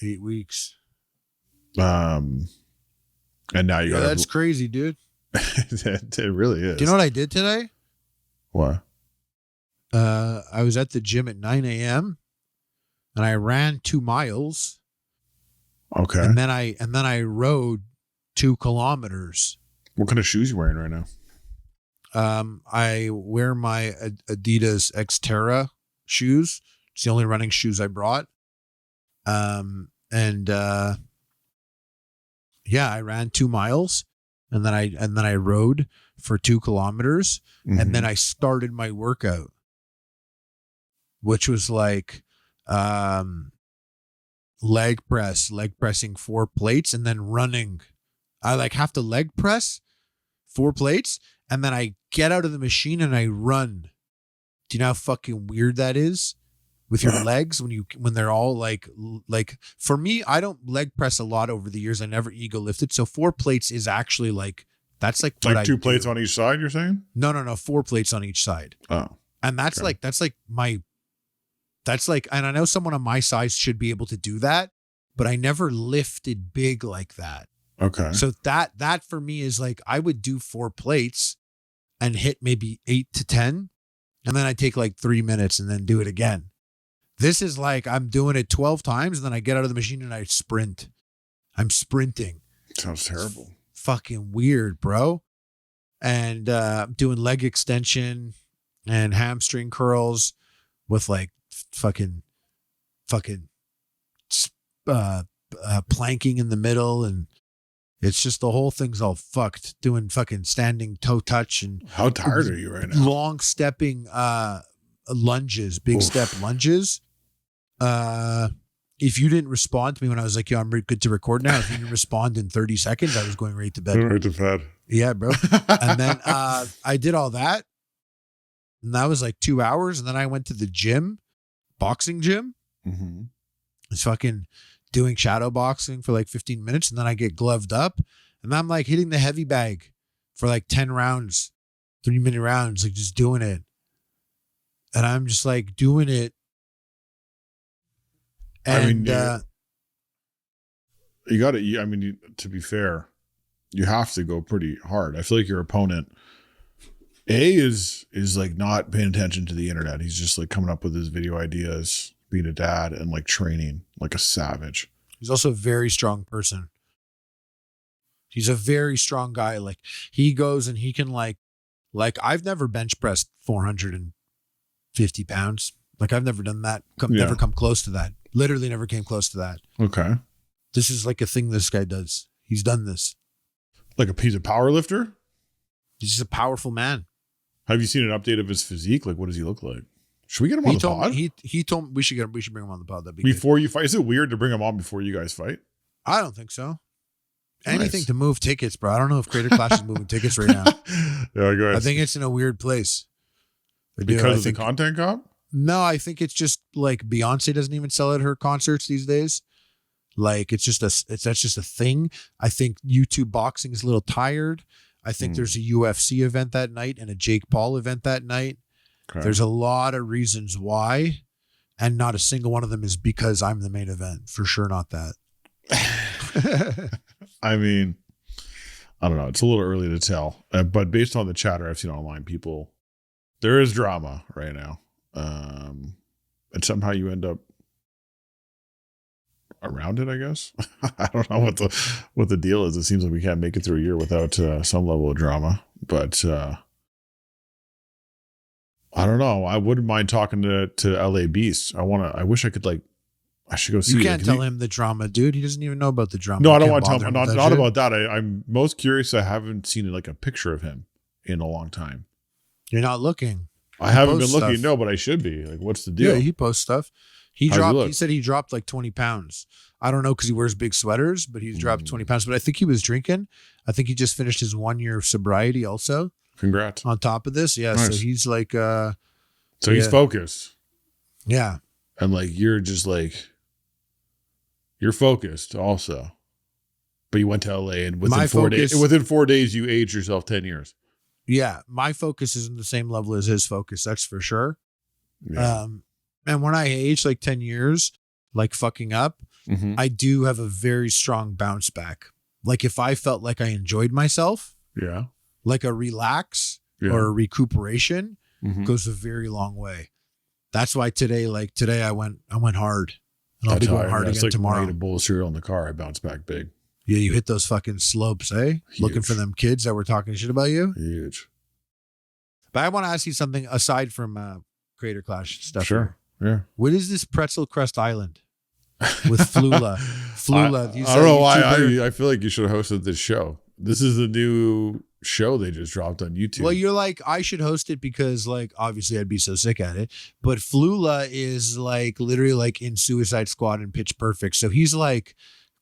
8 weeks. And now you got that's crazy, dude. It really is. Do you know what I did today? What? I was at the gym at 9 a.m. and I ran 2 miles. Okay. And then I rode 2 kilometers. What kind of shoes you wearing right now? I wear my Adidas Xterra shoes. It's the only running shoes I brought. Yeah, I ran 2 miles and then I rode for 2 kilometers and then I started my workout, which was like, leg pressing 4 plates and then running. I like have to leg press 4 plates and then I get out of the machine and I run. Do you know how fucking weird that is with your legs when they're all like for me, I don't leg press a lot over the years. I never ego lifted. So 4 plates is actually like, that's like what like 2 plates on each side, you're saying? No, 4 plates on each side. Oh. And that's okay. And I know someone on my size should be able to do that, but I never lifted big like that. Okay. So that for me is like, I would do 4 plates and hit maybe 8 to 10. And then I take like 3 minutes and then do it again. This is like, I'm doing it 12 times and then I get out of the machine and I sprint. I'm sprinting. Sounds terrible. It's fucking weird, bro. And I'm doing leg extension and hamstring curls with like fucking planking in the middle, and it's just the whole thing's all fucked. Doing fucking standing toe touch and how tired are you right now? Long stepping lunges, big step lunges. If you didn't respond to me when I was like, yo, I'm good to record now. If you didn't respond in 30 seconds, I was going right to bed. Right to bed. Yeah, bro. And then I did all that. And that was like 2 hours. And then I went to the gym, boxing gym. Mm-hmm. It's fucking doing shadow boxing for like 15 minutes. And then I get gloved up. And I'm like hitting the heavy bag for like 10 rounds, 3-minute rounds, like just doing it. And I'm just like doing it. And you got to, I mean, to be fair, you have to go pretty hard. I feel like your opponent, is like not paying attention to the internet. He's just like coming up with his video ideas, being a dad and like training like a savage. He's also a very strong person. He's a very strong guy. Like he goes and he can like I've never bench pressed 450 pounds. Like I've never done that. Never come close to that. Literally never came close to that. Okay. This is like a thing this guy does. He's done this. Like he's a power lifter? He's just a powerful man. Have you seen an update of his physique? Like, what does he look like? Should we get him on the pod? He told me we should bring him on the pod. That'd be before good. You fight. Is it weird to bring him on before you guys fight? I don't think so. Anything to move tickets, bro. I don't know if Creator Clash is moving tickets right now. Yeah, go ahead. I think it's in a weird place. Because of the content cop? No, I think it's just like Beyonce doesn't even sell at her concerts these days. Like that's just a thing. I think YouTube boxing is a little tired. I think there's a UFC event that night and a Jake Paul event that night. Okay. There's a lot of reasons why, and not a single one of them is because I'm the main event. For sure, not that. I mean, I don't know. It's a little early to tell, but based on the chatter I've seen online, there is drama right now. And somehow you end up around it, I guess. I don't know what the deal is. It seems like we can't make it through a year without some level of drama, but I don't know. I wouldn't mind talking to LA Beast. I wish I could I should go see. You can't tell him the drama, dude. He doesn't even know about the drama. No, I don't want to tell him. Not about that. I'm most curious. I haven't seen like a picture of him in a long time. You're not looking. I haven't been looking. No, but I should be. Like, what's the deal? Yeah, he posts stuff. He said he dropped like 20 pounds. I don't know because he wears big sweaters, but he's dropped 20 pounds. But I think he was drinking. I think he just finished his 1 year of sobriety also. Congrats. On top of this. Yeah. Nice. So he's like, so he's focused. Yeah. And like, you're just like, you're focused also. But you went to LA and within 4 days, you aged yourself 10 years. Yeah. My focus isn't the same level as his focus. That's for sure. Yeah. And when I age like 10 years, like fucking up, I do have a very strong bounce back. Like if I felt like I enjoyed myself, like a relax or a recuperation goes a very long way. That's why today I went hard. And I'll be going hard again tomorrow. I ate a bowl of cereal in the car. I bounced back big. Yeah, you hit those fucking slopes, eh? Huge. Looking for them kids that were talking shit about you. Huge. But I want to ask you something aside from Creator Clash stuff. Sure. Yeah. What is this Pretzel Crust Island with Flula? I don't know why. I feel like you should have hosted this show. This is a new show they just dropped on YouTube. Well, you're like, I should host it because like, obviously I'd be so sick at it. But Flula is like literally like in Suicide Squad and Pitch Perfect. So he's like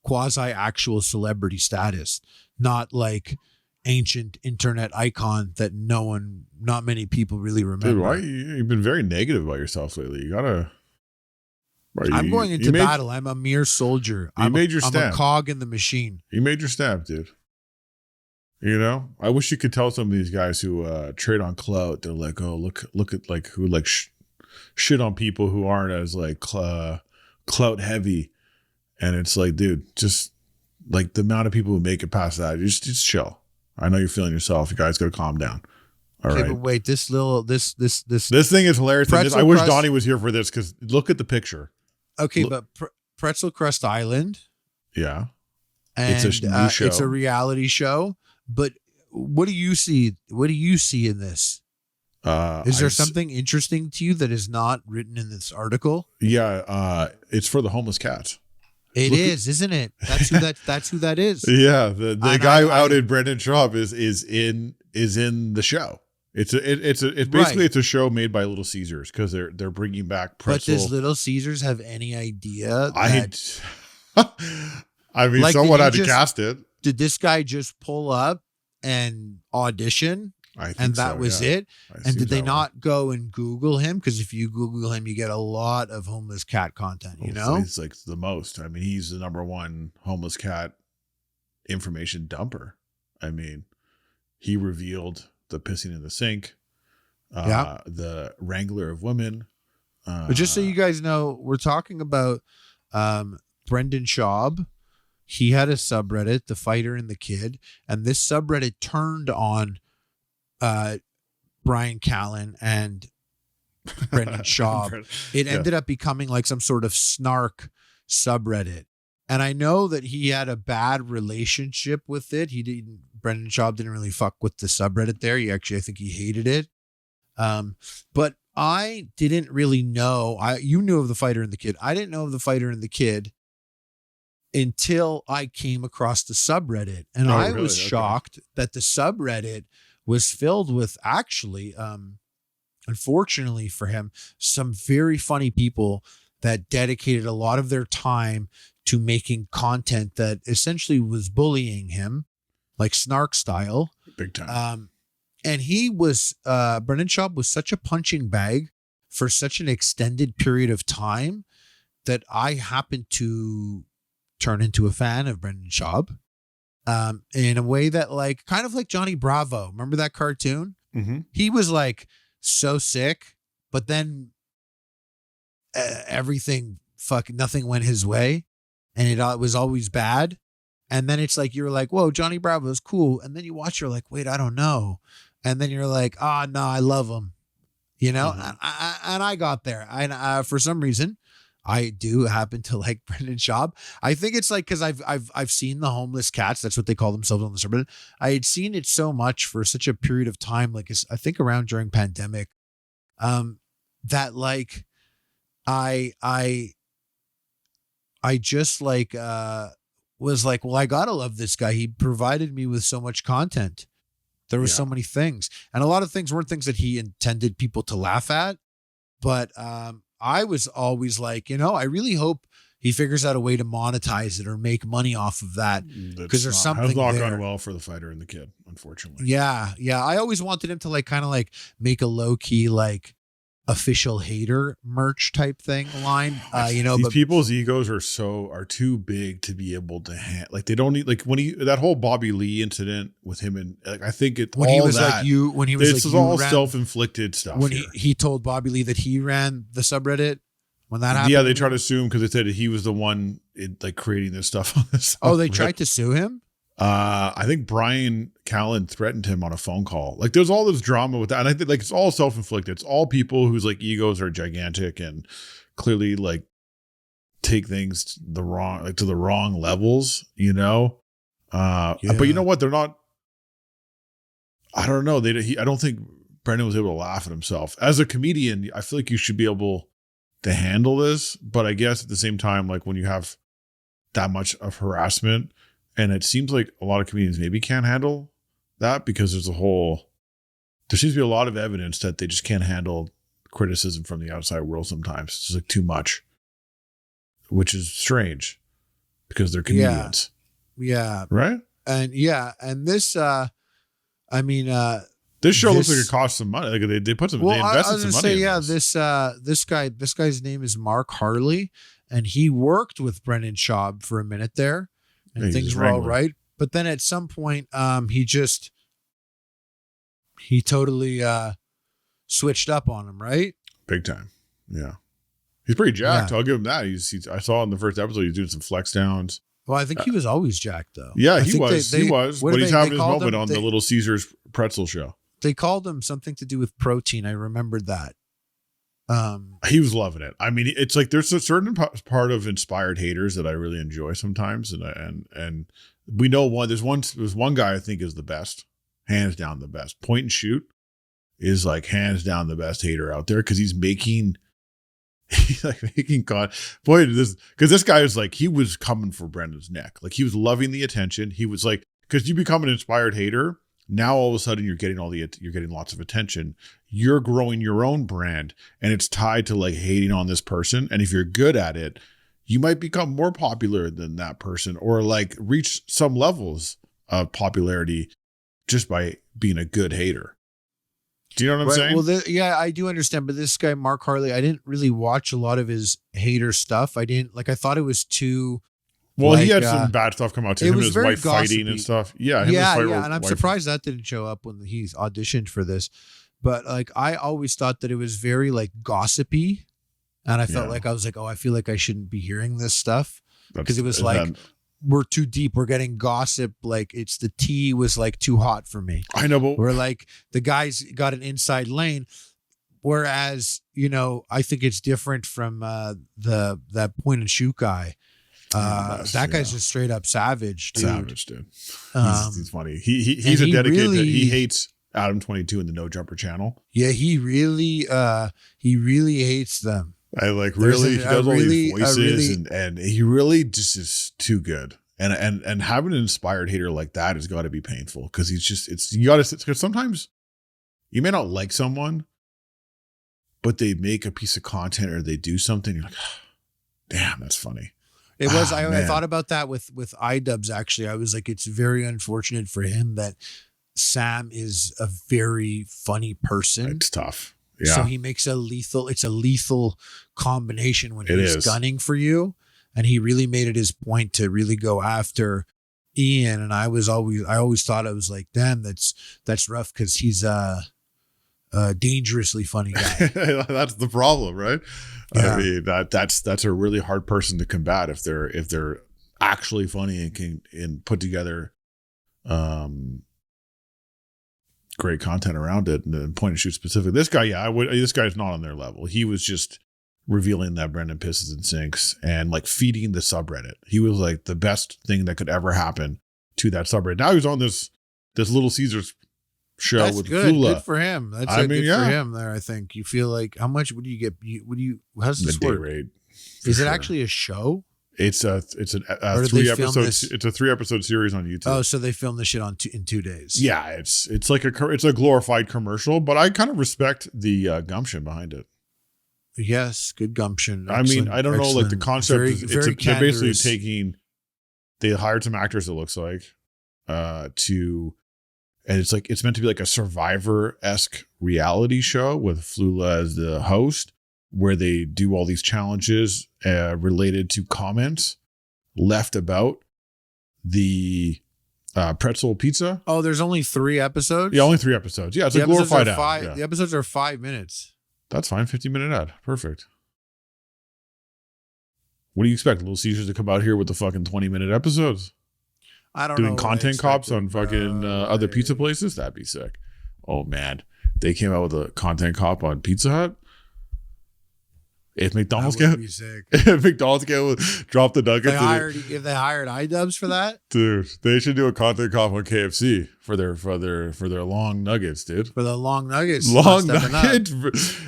quasi actual celebrity status, not like ancient internet icon that not many people really remember. Dude, why you've been very negative about yourself lately? You gotta. I'm going into battle. I'm a mere soldier. I'm a cog in the machine. You made your stamp, dude. You know, I wish you could tell some of these guys who trade on clout. They're like, oh, look at like who like shit on people who aren't as like clout heavy, and it's like, dude, just like the amount of people who make it past that, just chill. I know you're feeling yourself. You guys got to calm down. All right. But wait, this thing is hilarious. I wish Donnie was here for this because look at the picture. Okay, but Pretzel Crust Island. Yeah. And it's a new show. It's a reality show. But what do you see? What do you see in this? Is there something interesting to you that is not written in this article? Yeah, it's for the homeless cats. Isn't it? That's who that is. Yeah, the guy who outed Brendan Schaub is in the show. It's basically it's a show made by Little Caesars because they're bringing back Pretzel. But does Little Caesars have any idea? I mean, like, someone had to cast it. Did this guy just pull up and audition? And that was it? And did they not go and Google him? Because if you Google him, you get a lot of homeless cat content, you know? He's like the most. I mean, he's the #1 homeless cat information dumper. I mean, he revealed the pissing in the sink, the wrangler of women. But just so you guys know, we're talking about Brendan Schaub. He had a subreddit, The Fighter and the Kid, and this subreddit turned on Brian Callen and Brendan Schaub. It ended up becoming like some sort of snark subreddit. And I know that he had a bad relationship with it. Brendan Schaub didn't really fuck with the subreddit there. I think he hated it. But I didn't really know. You knew of The Fighter and the Kid. I didn't know of The Fighter and the Kid until I came across the subreddit. And I was shocked that the subreddit was filled with actually, unfortunately for him, some very funny people that dedicated a lot of their time to making content that essentially was bullying him, like snark style. Big time. And he was, Brendan Schaub was such a punching bag for such an extended period of time that I happened to turn into a fan of Brendan Schaub. In a way that like, kind of like Johnny Bravo. Remember that cartoon? Mm-hmm. He was like so sick, but then nothing went his way and it was always bad. And then it's like, you're like, whoa, Johnny Bravo is cool. And then you watch, you're like, wait, I don't know. And then you're like, oh no, I love him. You know? Mm-hmm. And I got there. For some reason, I do happen to like Brendan Schaub. I think it's like because I've seen the homeless cats. That's what they call themselves on the subreddit. I had seen it so much for such a period of time, like I think around during pandemic, that like I I just like was like, well, I gotta love this guy. He provided me with so much content. There were so many things, and a lot of things weren't things that he intended people to laugh at. But I was always like, I really hope he figures out a way to monetize it or make money off of that, because there's something has not there. gone well for the fighter and the kid, unfortunately. Yeah. I always wanted him to like kind of like make a low key like official hater merch type thing line. These people's egos are too big to be able to like they don't need, like when that whole Bobby Lee incident with him, and like I think it when all he was that, like you when he was this like is you all ran, self-inflicted stuff. When he told Bobby Lee that he ran the subreddit when that happened. Yeah, they tried to sue him because they said that he was the one like creating this stuff on this. Oh, they tried to sue him? I think Brian Callen threatened him on a phone call. Like there's all this drama with that. And I think like it's all self-inflicted. It's all people whose like egos are gigantic and clearly like take things to the wrong levels, But you know what? They're not, I don't know. I don't think Brendan was able to laugh at himself. As a comedian, I feel like you should be able to handle this. But I guess at the same time, like when you have that much of harassment, and it seems like a lot of comedians maybe can't handle that because there seems to be a lot of evidence that they just can't handle criticism from the outside world sometimes. It's just like too much, which is strange because they're comedians. Yeah. Right? And this, this show looks like it cost some money. Like they put some, they invested some money in this. This guy's name is Mark Harley, and he worked with Brendan Schaub for a minute there. And things were all right. But then at some point, he totally switched up on him, right? Big time. Yeah. He's pretty jacked. Yeah. I'll give him that. I saw in the first episode, he's doing some flex downs. Well, I think he was always jacked, though. Yeah, he was. But he's having his moment on the Little Caesars Pretzel show. They called him something to do with protein. I remembered that. He was loving it. I mean, it's like there's a certain part of inspired haters that I really enjoy sometimes, and we know there's one guy I think is the best, hands down the best. Point and Shoot is like hands down the best hater out there because he's making God. Boy, because this guy is like, he was coming for Brendan's neck, like he was loving the attention. He was like, because you become an inspired hater. Now all of a sudden you're getting lots of attention. You're growing your own brand, and it's tied to like hating on this person. And if you're good at it, you might become more popular than that person, or like reach some levels of popularity just by being a good hater. Do you know what I'm saying? Well, yeah, I do understand. But this guy, Mark Harley, I didn't really watch a lot of his hater stuff. I thought it was too. Well, he had some bad stuff come out to him and his wife gossipy. Fighting and stuff. Yeah. And I'm surprised that didn't show up when he's auditioned for this. But like, I always thought that it was very like gossipy. And I felt like I was like, oh, I feel like I shouldn't be hearing this stuff. Because it was like, we're too deep. We're getting gossip. Like the tea was like too hot for me. I know. But we're like, the guy's got an inside lane. Whereas, I think it's different from that Point and Shoot guy. That guy's just straight up savage, dude. Savage, dude. He's funny. He's a dedicated. He hates Adam 22 and the No Jumper channel. Yeah, he really hates them. I like really. He does all these voices, and he really just is too good. And having an inspired hater like that has got to be painful because you got to, because sometimes you may not like someone, but they make a piece of content or they do something. You're like, damn, that's funny. It was. I thought about that with iDubbbz. Actually, I was like, it's very unfortunate for him that Sam is a very funny person. It's tough. Yeah. So he makes a lethal combination when he's gunning for you, and he really made it his point to really go after Ian. And I always thought I was like, damn, that's rough because he's a dangerously funny guy. That's the problem, right? Yeah. I mean, that's a really hard person to combat if they're actually funny and can put together great content around it and Point and Shoot specific. This guy, this guy's not on their level. He was just revealing that Brendan pisses and sinks and like feeding the subreddit. He was like the best thing that could ever happen to that subreddit. Now he's on this Little Caesars show. That's with good. Flula. Good for him. That's good for him there. I think you feel like, how much would you get? How's this work? Rate, is it actually a show? It's a three episodes. It's a 3-episode series on YouTube. Oh, so they filmed this shit in 2 days. Yeah, it's like it's a glorified commercial, but I kind of respect the gumption behind it. Yes, good gumption. I mean, I don't know, like the concept they're basically taking. They hired some actors. It looks like and it's meant to be like a Survivor-esque reality show with Flula as the host, where they do all these challenges related to comments left about the pretzel pizza. Oh, there's only 3 episodes? Yeah, only 3 episodes. Yeah, it's a glorified ad. Yeah. The episodes are 5 minutes. That's fine. 15-minute ad. Perfect. What do you expect? Little Caesars to come out here with the fucking 20-minute episodes? I don't know. Doing content cops on fucking other pizza places? That'd be sick. Oh, man. They came out with a content cop on Pizza Hut. If McDonald's can drop the nuggets, if they hired iDubbbz for that, dude, they should do a content cop on KFC for their long nuggets, dude. For the long nuggets, nuggets.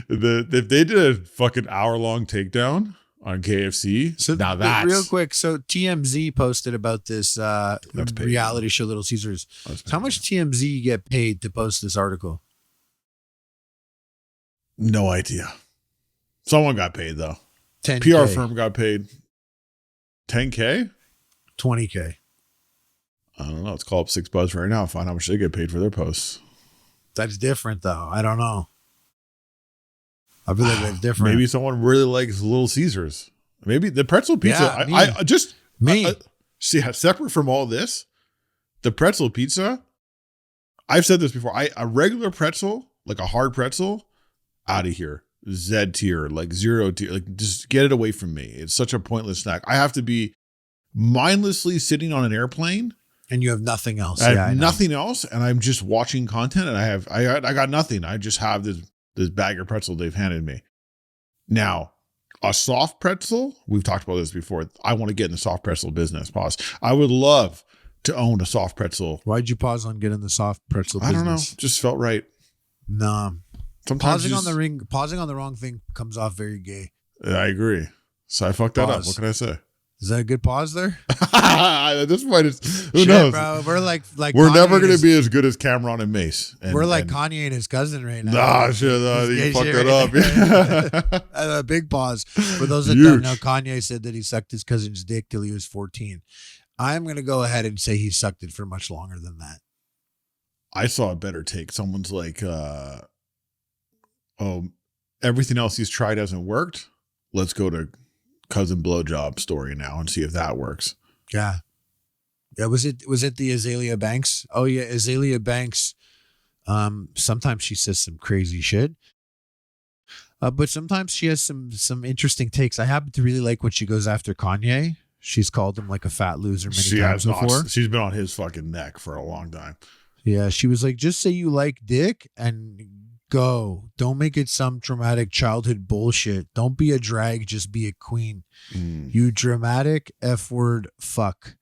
If they did a fucking hour-long takedown on KFC, so now that's real quick. So TMZ posted about this reality show, Little Caesars. How much TMZ get paid to post this article? No idea. Someone got paid though. 10K. PR firm got paid. 10K? 20K. I don't know. Let's call up Six Buzz right now and find out how much they get paid for their posts. That's different though. I don't know. I feel like that's different. Maybe someone really likes Little Caesars. Maybe the pretzel pizza. Yeah, See, separate from all this, the pretzel pizza. I've said this before. A regular pretzel, like a hard pretzel, out of here. Z tier, like 0 tier, like just get it away from me. It's such a pointless snack. I have to be mindlessly sitting on an airplane, and you have nothing else. I have nothing else, and I'm just watching content, and I got nothing. I just have this bag of pretzel they've handed me. Now, a soft pretzel. We've talked about this before. I want to get in the soft pretzel business. Pause. I would love to own a soft pretzel. Why'd you pause on getting the soft pretzel business? I don't know. Just felt right. Nah. Sometimes pausing on the wrong thing comes off very gay. I agree. So I fucked that up. What can I say? Is that a good pause there? At this point, who knows? Bro, we're like we're never going to be as good as Cameron and Mace. We're like Kanye and his cousin right now. Nah, shit. You fucked that up. A big pause. For those that don't know, Kanye said that he sucked his cousin's dick till he was 14. I'm going to go ahead and say he sucked it for much longer than that. I saw a better take. Someone's like, everything else he's tried hasn't worked. Let's go to cousin blowjob story now and see if that works. Yeah. Was it the Azalea Banks? Oh yeah, Azalea Banks. Sometimes she says some crazy shit. But sometimes she has some interesting takes. I happen to really like when she goes after Kanye. She's called him like a fat loser many times before. She's been on his fucking neck for a long time. Yeah, she was like, just say you like dick and go. Don't make it some traumatic childhood bullshit. Don't be a drag, just be a queen. You dramatic F-word fuck.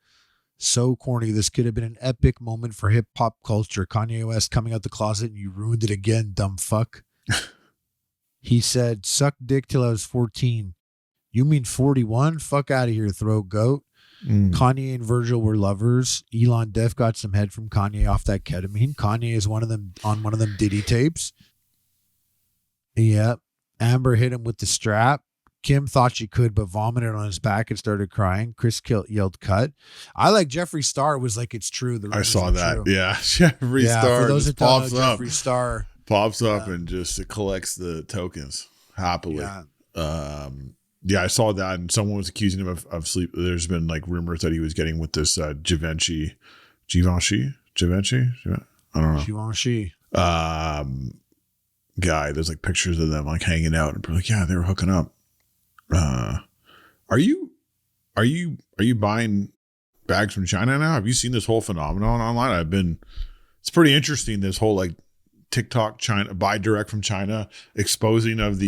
So corny. This could have been an epic moment for hip hop culture. Kanye West coming out the closet and you ruined it again, dumb fuck. He said, suck dick till I was 14. You mean 41? Fuck out of here, throat goat. Kanye and Virgil were lovers. Elon Def got some head from Kanye off that ketamine. Kanye is on one of them Diddy tapes. Yep. Amber hit him with the strap. Kim thought she could, but vomited on his back and started crying. Chris yelled cut. I like Jeffree Star was like, it's true. I saw that. True. Yeah. Jeffree Star for those just pops know, up. Jeffree Star pops up and just collects the tokens happily. Yeah. Yeah, I saw that, and someone was accusing him of sleep. There's been like rumors that he was getting with this Givenchy. I don't know. Givenchy. Guy. There's like pictures of them like hanging out, and like, yeah, they were hooking up. Are you buying bags from China now? Have you seen this whole phenomenon online? It's pretty interesting. This whole like TikTok China buy direct from China exposing of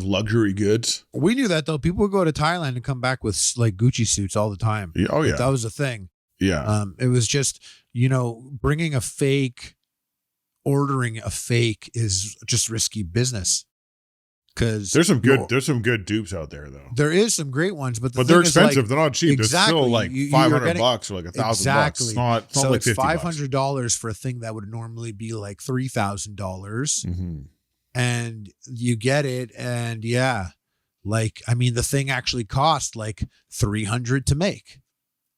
luxury goods. We knew that though. People would go to Thailand and come back with like Gucci suits all the time. Yeah, oh yeah, like, that was a thing. Yeah, it was just bringing a fake, ordering a fake is just risky business. Because there's some good dupes out there though. There is some great ones, but they're expensive. They're not cheap. Exactly. They're still like $500 or like $1,000. Exactly. It's not so like it's $50. $500 for a thing that would normally be like $3,000, Mm-hmm. and you get it. And yeah, like I mean, the thing actually cost like $300 to make,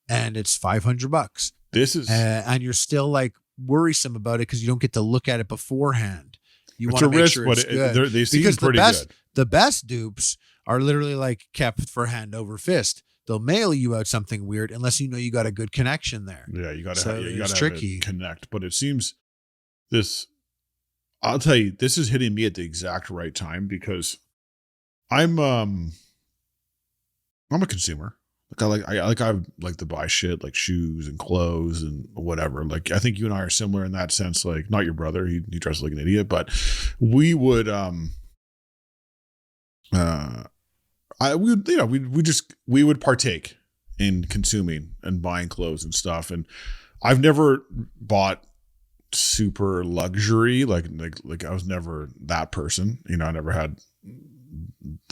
and it's $500. This is and you're still like worrisome about it because you don't get to look at it beforehand. You want to make risk, sure but it's good. they seem because pretty good. The best dupes are literally like kept for hand over fist. They'll mail you out something weird unless you know you got a good connection there. Yeah, you got to it's tricky. Connect. But it seems this. I'll tell you, this is hitting me at the exact right time because I'm a consumer. Like I like to buy shit like shoes and clothes and whatever. Like I think you and I are similar in that sense. Like not your brother, he dresses like an idiot, but we would we would partake in consuming and buying clothes and stuff. And I've never bought super luxury like I was never that person. You know, I never had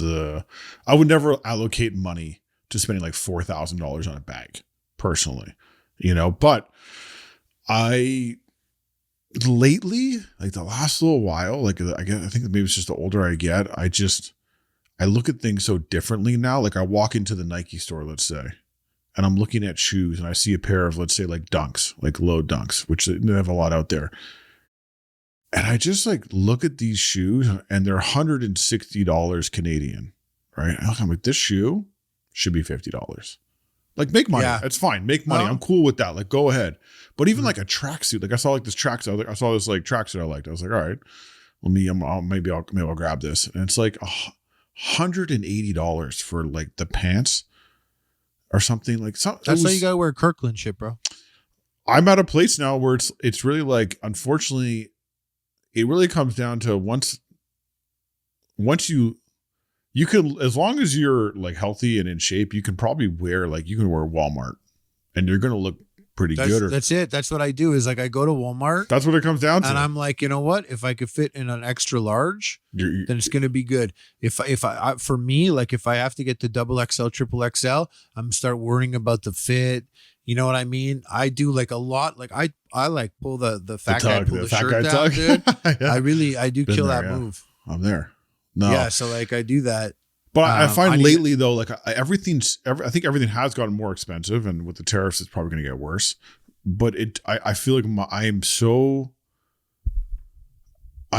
I would never allocate money to spending like $4,000 on a bag personally, you know, but I lately, like the last little while, like I think maybe it's just the older I get, I look at things so differently now. Like I walk into the Nike store, let's say, and I'm looking at shoes and I see a pair of, let's say like Dunks, like low Dunks, which they have a lot out there. And I just like look at these shoes and they're $160 Canadian, right? I'm like, this shoe should be $50. Like make money. Yeah. It's fine. Make money. I'm cool with that. Like go ahead. But even like a tracksuit, like I saw like this tracksuit. I saw this like tracksuit I liked. I was like, all right, well maybe I'll grab this. And it's like $180 for like the pants or something like something. That's why you gotta wear Kirkland shit, bro. I'm at a place now where it's really like, unfortunately, it really comes down to once you can, as long as you're like healthy and in shape, you can probably wear Walmart and you're going to look pretty good. That's it. That's what I do is like I go to Walmart. That's what it comes down to. And I'm like, you know what? If I could fit in an extra large, then it's going to be good. For me, like if I have to get to double XL, triple XL, I'm start worrying about the fit. You know what I mean? I do like a lot. Like I like pull the fat guy, pull the shirt down, dude. Yeah. I do kill that move. I'm there. No. Yeah, so like I do that. But I find lately though, like I think everything has gotten more expensive, and with the tariffs, it's probably going to get worse. But I feel like I'm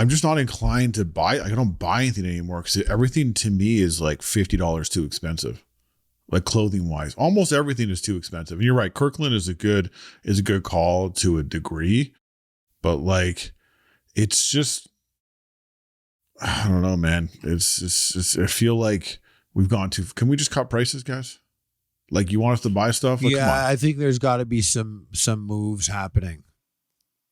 just not inclined to buy. I don't buy anything anymore because everything to me is like $50 too expensive. Like clothing wise, almost everything is too expensive. And you're right, Kirkland is a good call to a degree, but like it's just. I don't know, man. It's I feel like we've gone too. Can we just cut prices, guys? Like you want us to buy stuff? Like, yeah, I think there's got to be some moves happening.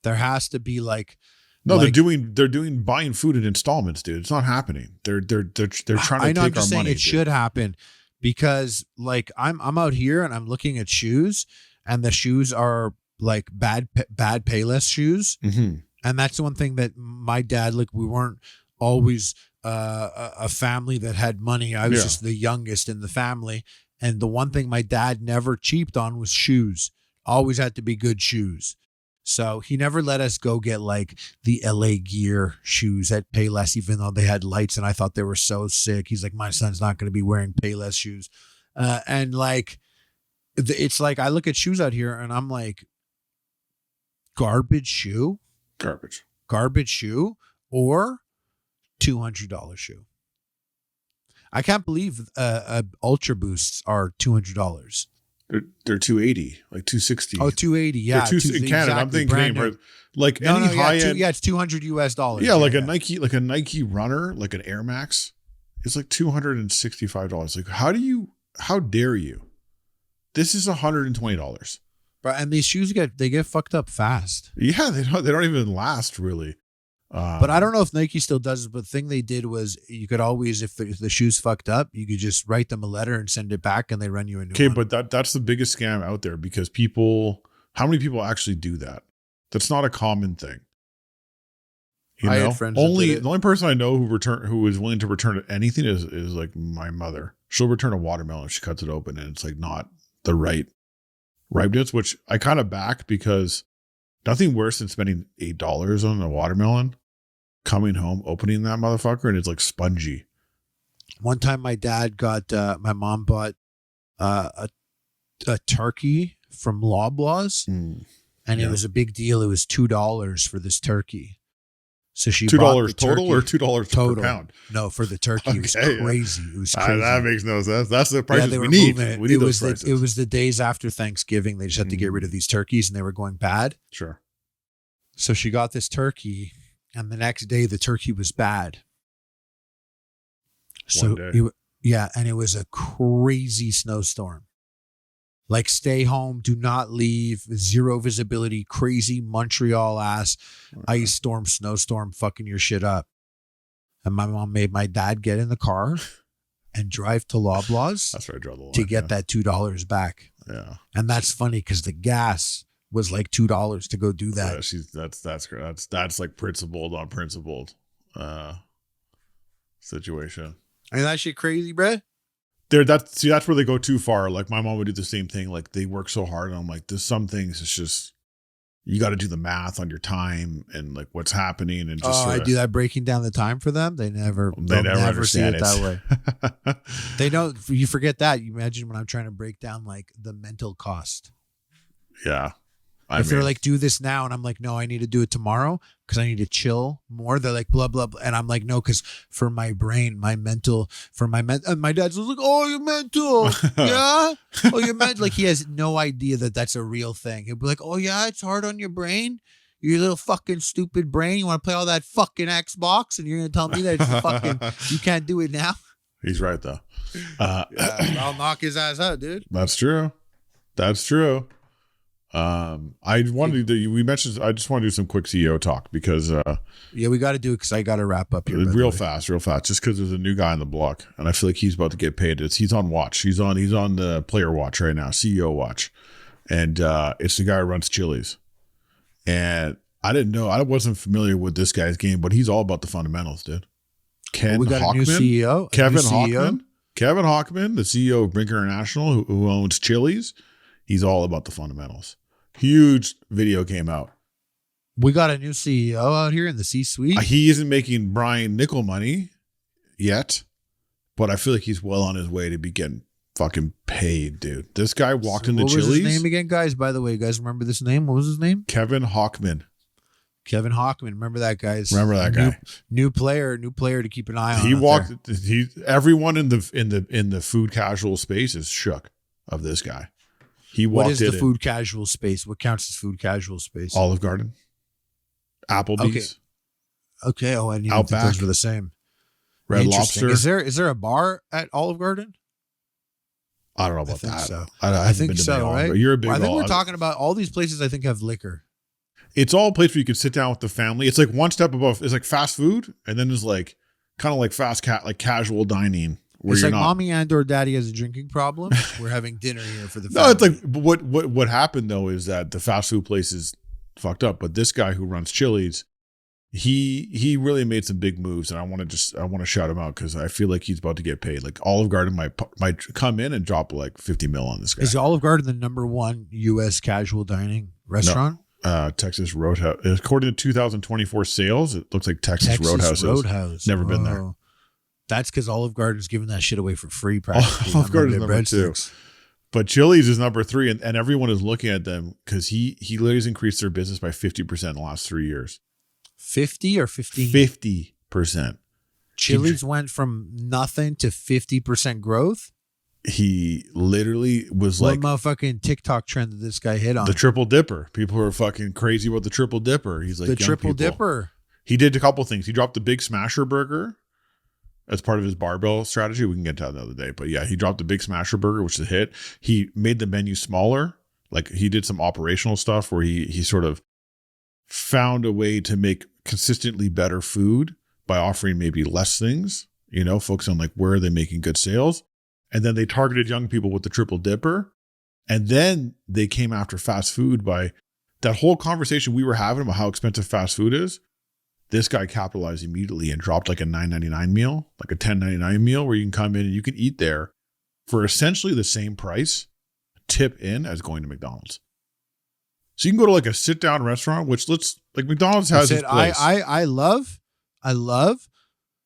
There has to be like. No, they're doing buying food in installments, dude. It's not happening. They're trying to take our money. I'm just saying it should happen because like I'm out here and I'm looking at shoes and the shoes are like bad Payless shoes, and that's the one thing that my dad we weren't always a family that had money. I was just the youngest in the family, and the one thing my dad never cheaped on was shoes. Always had to be good shoes. So he never let us go get like the LA Gear shoes at Payless, even though they had lights and I thought they were so sick. He's like, my son's not going to be wearing Payless shoes. And like, it's like, I look at shoes out here and I'm like, garbage shoe or $200 shoe. I can't believe Ultra Boosts are $200. They're $280, like $260. Oh, $280, yeah. In Canada, I'm thinking Canadian, like any high end. Yeah, it's $200 US. Yeah, like a Nike runner, like an Air Max, it's like $265. Like, how dare you? This is $120. But and these shoes get fucked up fast. Yeah, they don't even last really. But I don't know if Nike still does it. But the thing they did was you could always, if the shoe's fucked up, you could just write them a letter and send it back, and they run you a new one. Okay, but that's the biggest scam out there because how many people actually do that? That's not a common thing. You I know, had friends that did it. the only person I know who is willing to return anything is like my mother. She'll return a watermelon if she cuts it open and it's like not the right ripeness, which I kind of back, because nothing worse than spending $8 on a watermelon, coming home, opening that motherfucker, and it's like spongy. One time my mom bought a turkey from Loblaws, and it was a big deal. It was $2 for this turkey. So she $2 total or $2 per pound? No, for the turkey. It was crazy. It was crazy. That makes no sense. That's the prices we need. We need those prices. It was the days after Thanksgiving. They just had to get rid of these turkeys, and they were going bad. Sure. So she got this turkey, and the next day the turkey was bad. So and it was a crazy snowstorm. Like, stay home, do not leave, zero visibility, crazy Montreal ass, ice storm, snowstorm, fucking your shit up. And my mom made my dad get in the car and drive to Loblaws. That's where I draw the line, to get that $2 back. Yeah. And that's funny because the gas was like $2 to go do that. Yeah, that's like principled on principled situation. Ain't that shit crazy, bruh? That's where they go too far. Like, my mom would do the same thing. Like, they work so hard, and I'm like, there's some things it's just, you got to do the math on your time and like what's happening, and just I do that breaking down the time for them. They'll never see it that way. They don't. You forget that. You imagine when I'm trying to break down like the mental cost. Yeah. If they're like, do this now, and I'm like, no, I need to do it tomorrow because I need to chill more. They're like, blah, blah, blah. And I'm like, no, because for my brain, my mental, and my dad's like, oh, you're mental. Yeah. Oh, you're mental. Like, he has no idea that that's a real thing. He'll be like, oh, yeah, it's hard on your brain. Your little fucking stupid brain. You want to play all that fucking Xbox, and you're going to tell me that it's fucking, you can't do it now. He's right, though. I'll knock his ass out, dude. That's true. I just want to do some quick CEO talk because we got to do it because I got to wrap up here real fast, just because there's a new guy on the block and I feel like he's about to get paid. He's on watch. He's on the player watch right now, CEO watch, and it's the guy who runs Chili's. And I didn't know, I wasn't familiar with this guy's game, but he's all about the fundamentals, dude. We got a new CEO, Kevin Hockman, the CEO of Brinker International, who owns Chili's. He's all about the fundamentals. Huge video came out. We got a new CEO out here in the C-suite. He isn't making Brian nickel money yet, but I feel like he's well on his way to be getting fucking paid, dude. This guy walked into Chili's. What was his name again, guys? By the way, you guys remember this name? What was his name? Kevin Hockman. Kevin Hockman. Remember that, guys? Remember that guy? New player to keep an eye on. He walked. Everyone in the food casual space is shook of this guy. What is the food casual space? What counts as food casual space? Olive Garden, Applebee's. Okay. Oh, I didn't even think those were the same. Red Lobster. Is there a bar at Olive Garden? I don't know about that. So. I think so, right? You're a big. I think we're talking about all these places. I think have liquor. It's all a place where you can sit down with the family. It's like one step above. It's like fast food, and then there's like kind of like like casual dining. It's like mommy and or daddy has a drinking problem. We're having dinner here for the family. No, it's like what happened though is that the fast food place is fucked up. But this guy who runs Chili's, he really made some big moves, and I want to shout him out because I feel like he's about to get paid. Like Olive Garden might come in and drop like 50 mil on this guy. Is Olive Garden the number one U.S. casual dining restaurant? No. Texas Roadhouse. According to 2024 sales, it looks like Texas Roadhouse. Never been there. That's because Olive Garden's giving that shit away for free. Practically. Olive Garden's number 2. But Chili's is number 3, and everyone is looking at them because he literally has increased their business by 50% in the last 3 years. 50 or 15? 50%. Chili's went from nothing to 50% growth? He literally was what motherfucking TikTok trend that this guy hit on? The triple dipper. People are fucking crazy about the triple dipper. He's like, the triple dipper. He did a couple things. He dropped the big smasher burger as part of his barbell strategy. We can get to that another day. But yeah, he dropped the big smasher burger, which is a hit. He made the menu smaller. Like he did some operational stuff where he sort of found a way to make consistently better food by offering maybe less things, focus on like where are they making good sales. And then they targeted young people with the triple dipper. And then they came after fast food by that whole conversation we were having about how expensive fast food is. this guy capitalized immediately and dropped like a $9.99 meal, like a $10.99 meal where you can come in and you can eat there for essentially the same price, tip in, as going to McDonald's. So you can go to like a sit down restaurant, which like McDonald's has its place. I love,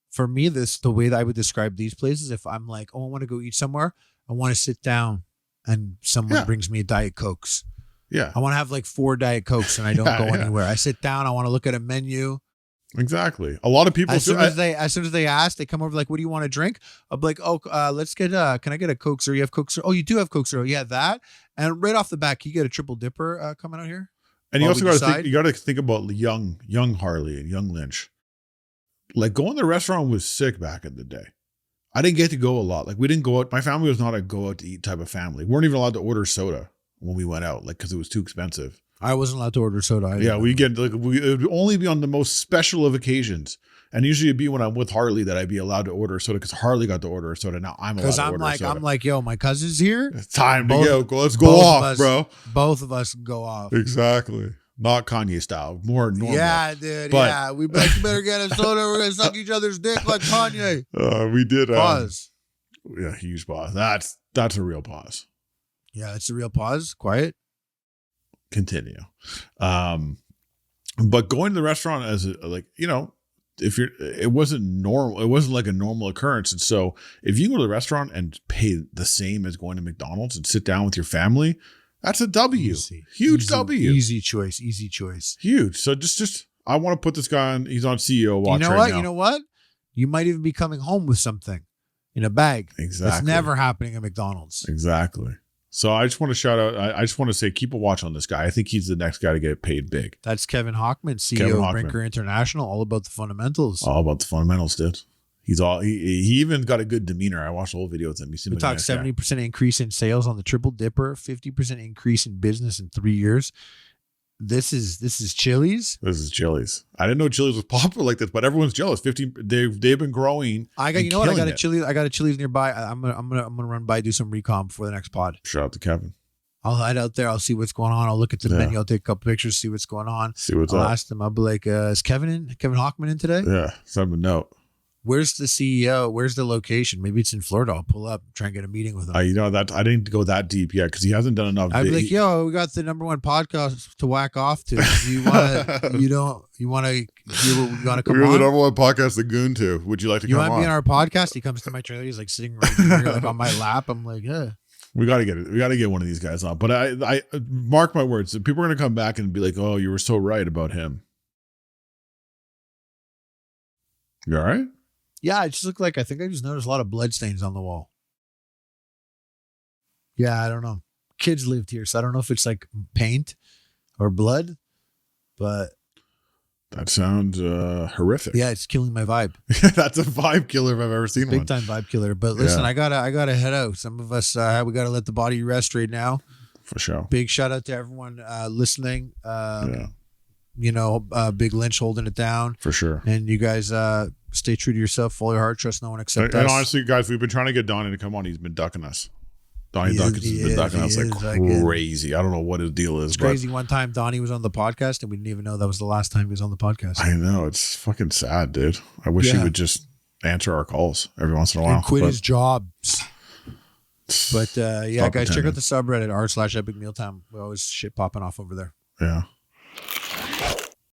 for me, the way that I would describe these places, if I'm like, oh, I want to go eat somewhere, I want to sit down and someone brings me a Diet Cokes. Yeah. I want to have like 4 Diet Cokes and I don't go anywhere. I sit down, I want to look at a menu. Exactly. A lot of people as soon as they ask, they come over like, what do you want to drink? I'll be like, oh, let's get can I get a Coke, sir? You have Coke, sir? Oh, you do have Coke, sir? Yeah, that. And right off the bat, can you get a triple dipper coming out here? And you also got to think about young Harley and young Lynch. Like going to the restaurant was sick back in the day. I didn't get to go a lot. Like we didn't go out. My family was not a go out to eat type of family. We weren't even allowed to order soda when we went out, like because it was too expensive. I wasn't allowed to order soda either. Yeah, it would only be on the most special of occasions. And usually it'd be when I'm with Harley that I'd be allowed to order a soda because Harley got to order a soda. Now I'm allowed to order a soda. I'm like, yo, my cousin's here. It's time to go. Let's go off, bro. Both of us can go off. Exactly. Not Kanye style. More normal. Yeah, dude. But, we better get a soda. We're going to suck each other's dick like Kanye. We did. Pause. Yeah, huge pause. That's a real pause. Yeah, it's a real pause. Quiet. Continue. But going to the restaurant as it wasn't normal. It wasn't like a normal occurrence. And so if you go to the restaurant and pay the same as going to McDonald's and sit down with your family, that's a W. Huge W. Easy choice. Huge. So just I want to put this guy on. He's on CEO watch right now. You know what? You might even be coming home with something in a bag. Exactly. That's never happening at McDonald's. Exactly. So I just want to shout out. I just want to say, keep a watch on this guy. I think he's the next guy to get paid big. That's Kevin Hochman, CEO of Brinker International. All about the fundamentals. All about the fundamentals, dude. He even got a good demeanor. I watched the whole video with him. We talked 70% increase in sales on the triple dipper, 50% increase in business in 3 years. This is Chili's. This is Chili's. I didn't know Chili's was popular like this, but everyone's jealous. They've been growing. I got a Chili's nearby. I'm gonna run by, do some recon before the next pod. Shout out to Kevin. I'll head out there. I'll see what's going on. I'll look at the menu. I'll take a couple pictures, see what's going on. I'll ask them. I'll be like, is Kevin Hochman in today? Yeah, send him a note. Where's the CEO? Where's the location? Maybe it's in Florida. I'll pull up, try and get a meeting with him. That I didn't go that deep yet because he hasn't done enough. I'd be like, yo, we got the #1 podcast to whack off to. You want to come We're on? the #1 podcast to goon to. Would you like to come on? You want to be on our podcast? He comes to my trailer. He's like sitting right here, like on my lap. I'm like, yeah. We got to get it. We got to get one of these guys on. But I mark my words. People are going to come back and be like, oh, you were so right about him. You all right? Yeah, it just looked like, I think I just noticed a lot of blood stains on the wall. Yeah, I don't know. Kids lived here, so I don't know if it's like paint or blood, but. That sounds horrific. Yeah, it's killing my vibe. That's a vibe killer if I've ever seen one. Big time vibe killer. But listen, I gotta head out. Some of us, we gotta let the body rest right now. For sure. Big shout out to everyone listening. Big Lynch holding it down. For sure. And you guys stay true to yourself, follow your heart, trust no one except us. And honestly, guys, we've been trying to get Donnie to come on. He's been ducking us. Donnie Duckins has been ducking us like crazy. I don't know what his deal is. It's crazy. One time Donnie was on the podcast and we didn't even know that was the last time he was on the podcast. I know. It's fucking sad, dude. I wish he would just answer our calls every once in a while. And quit his jobs. But guys, check out the subreddit r/epic mealtime. We always shit popping off over there. Yeah.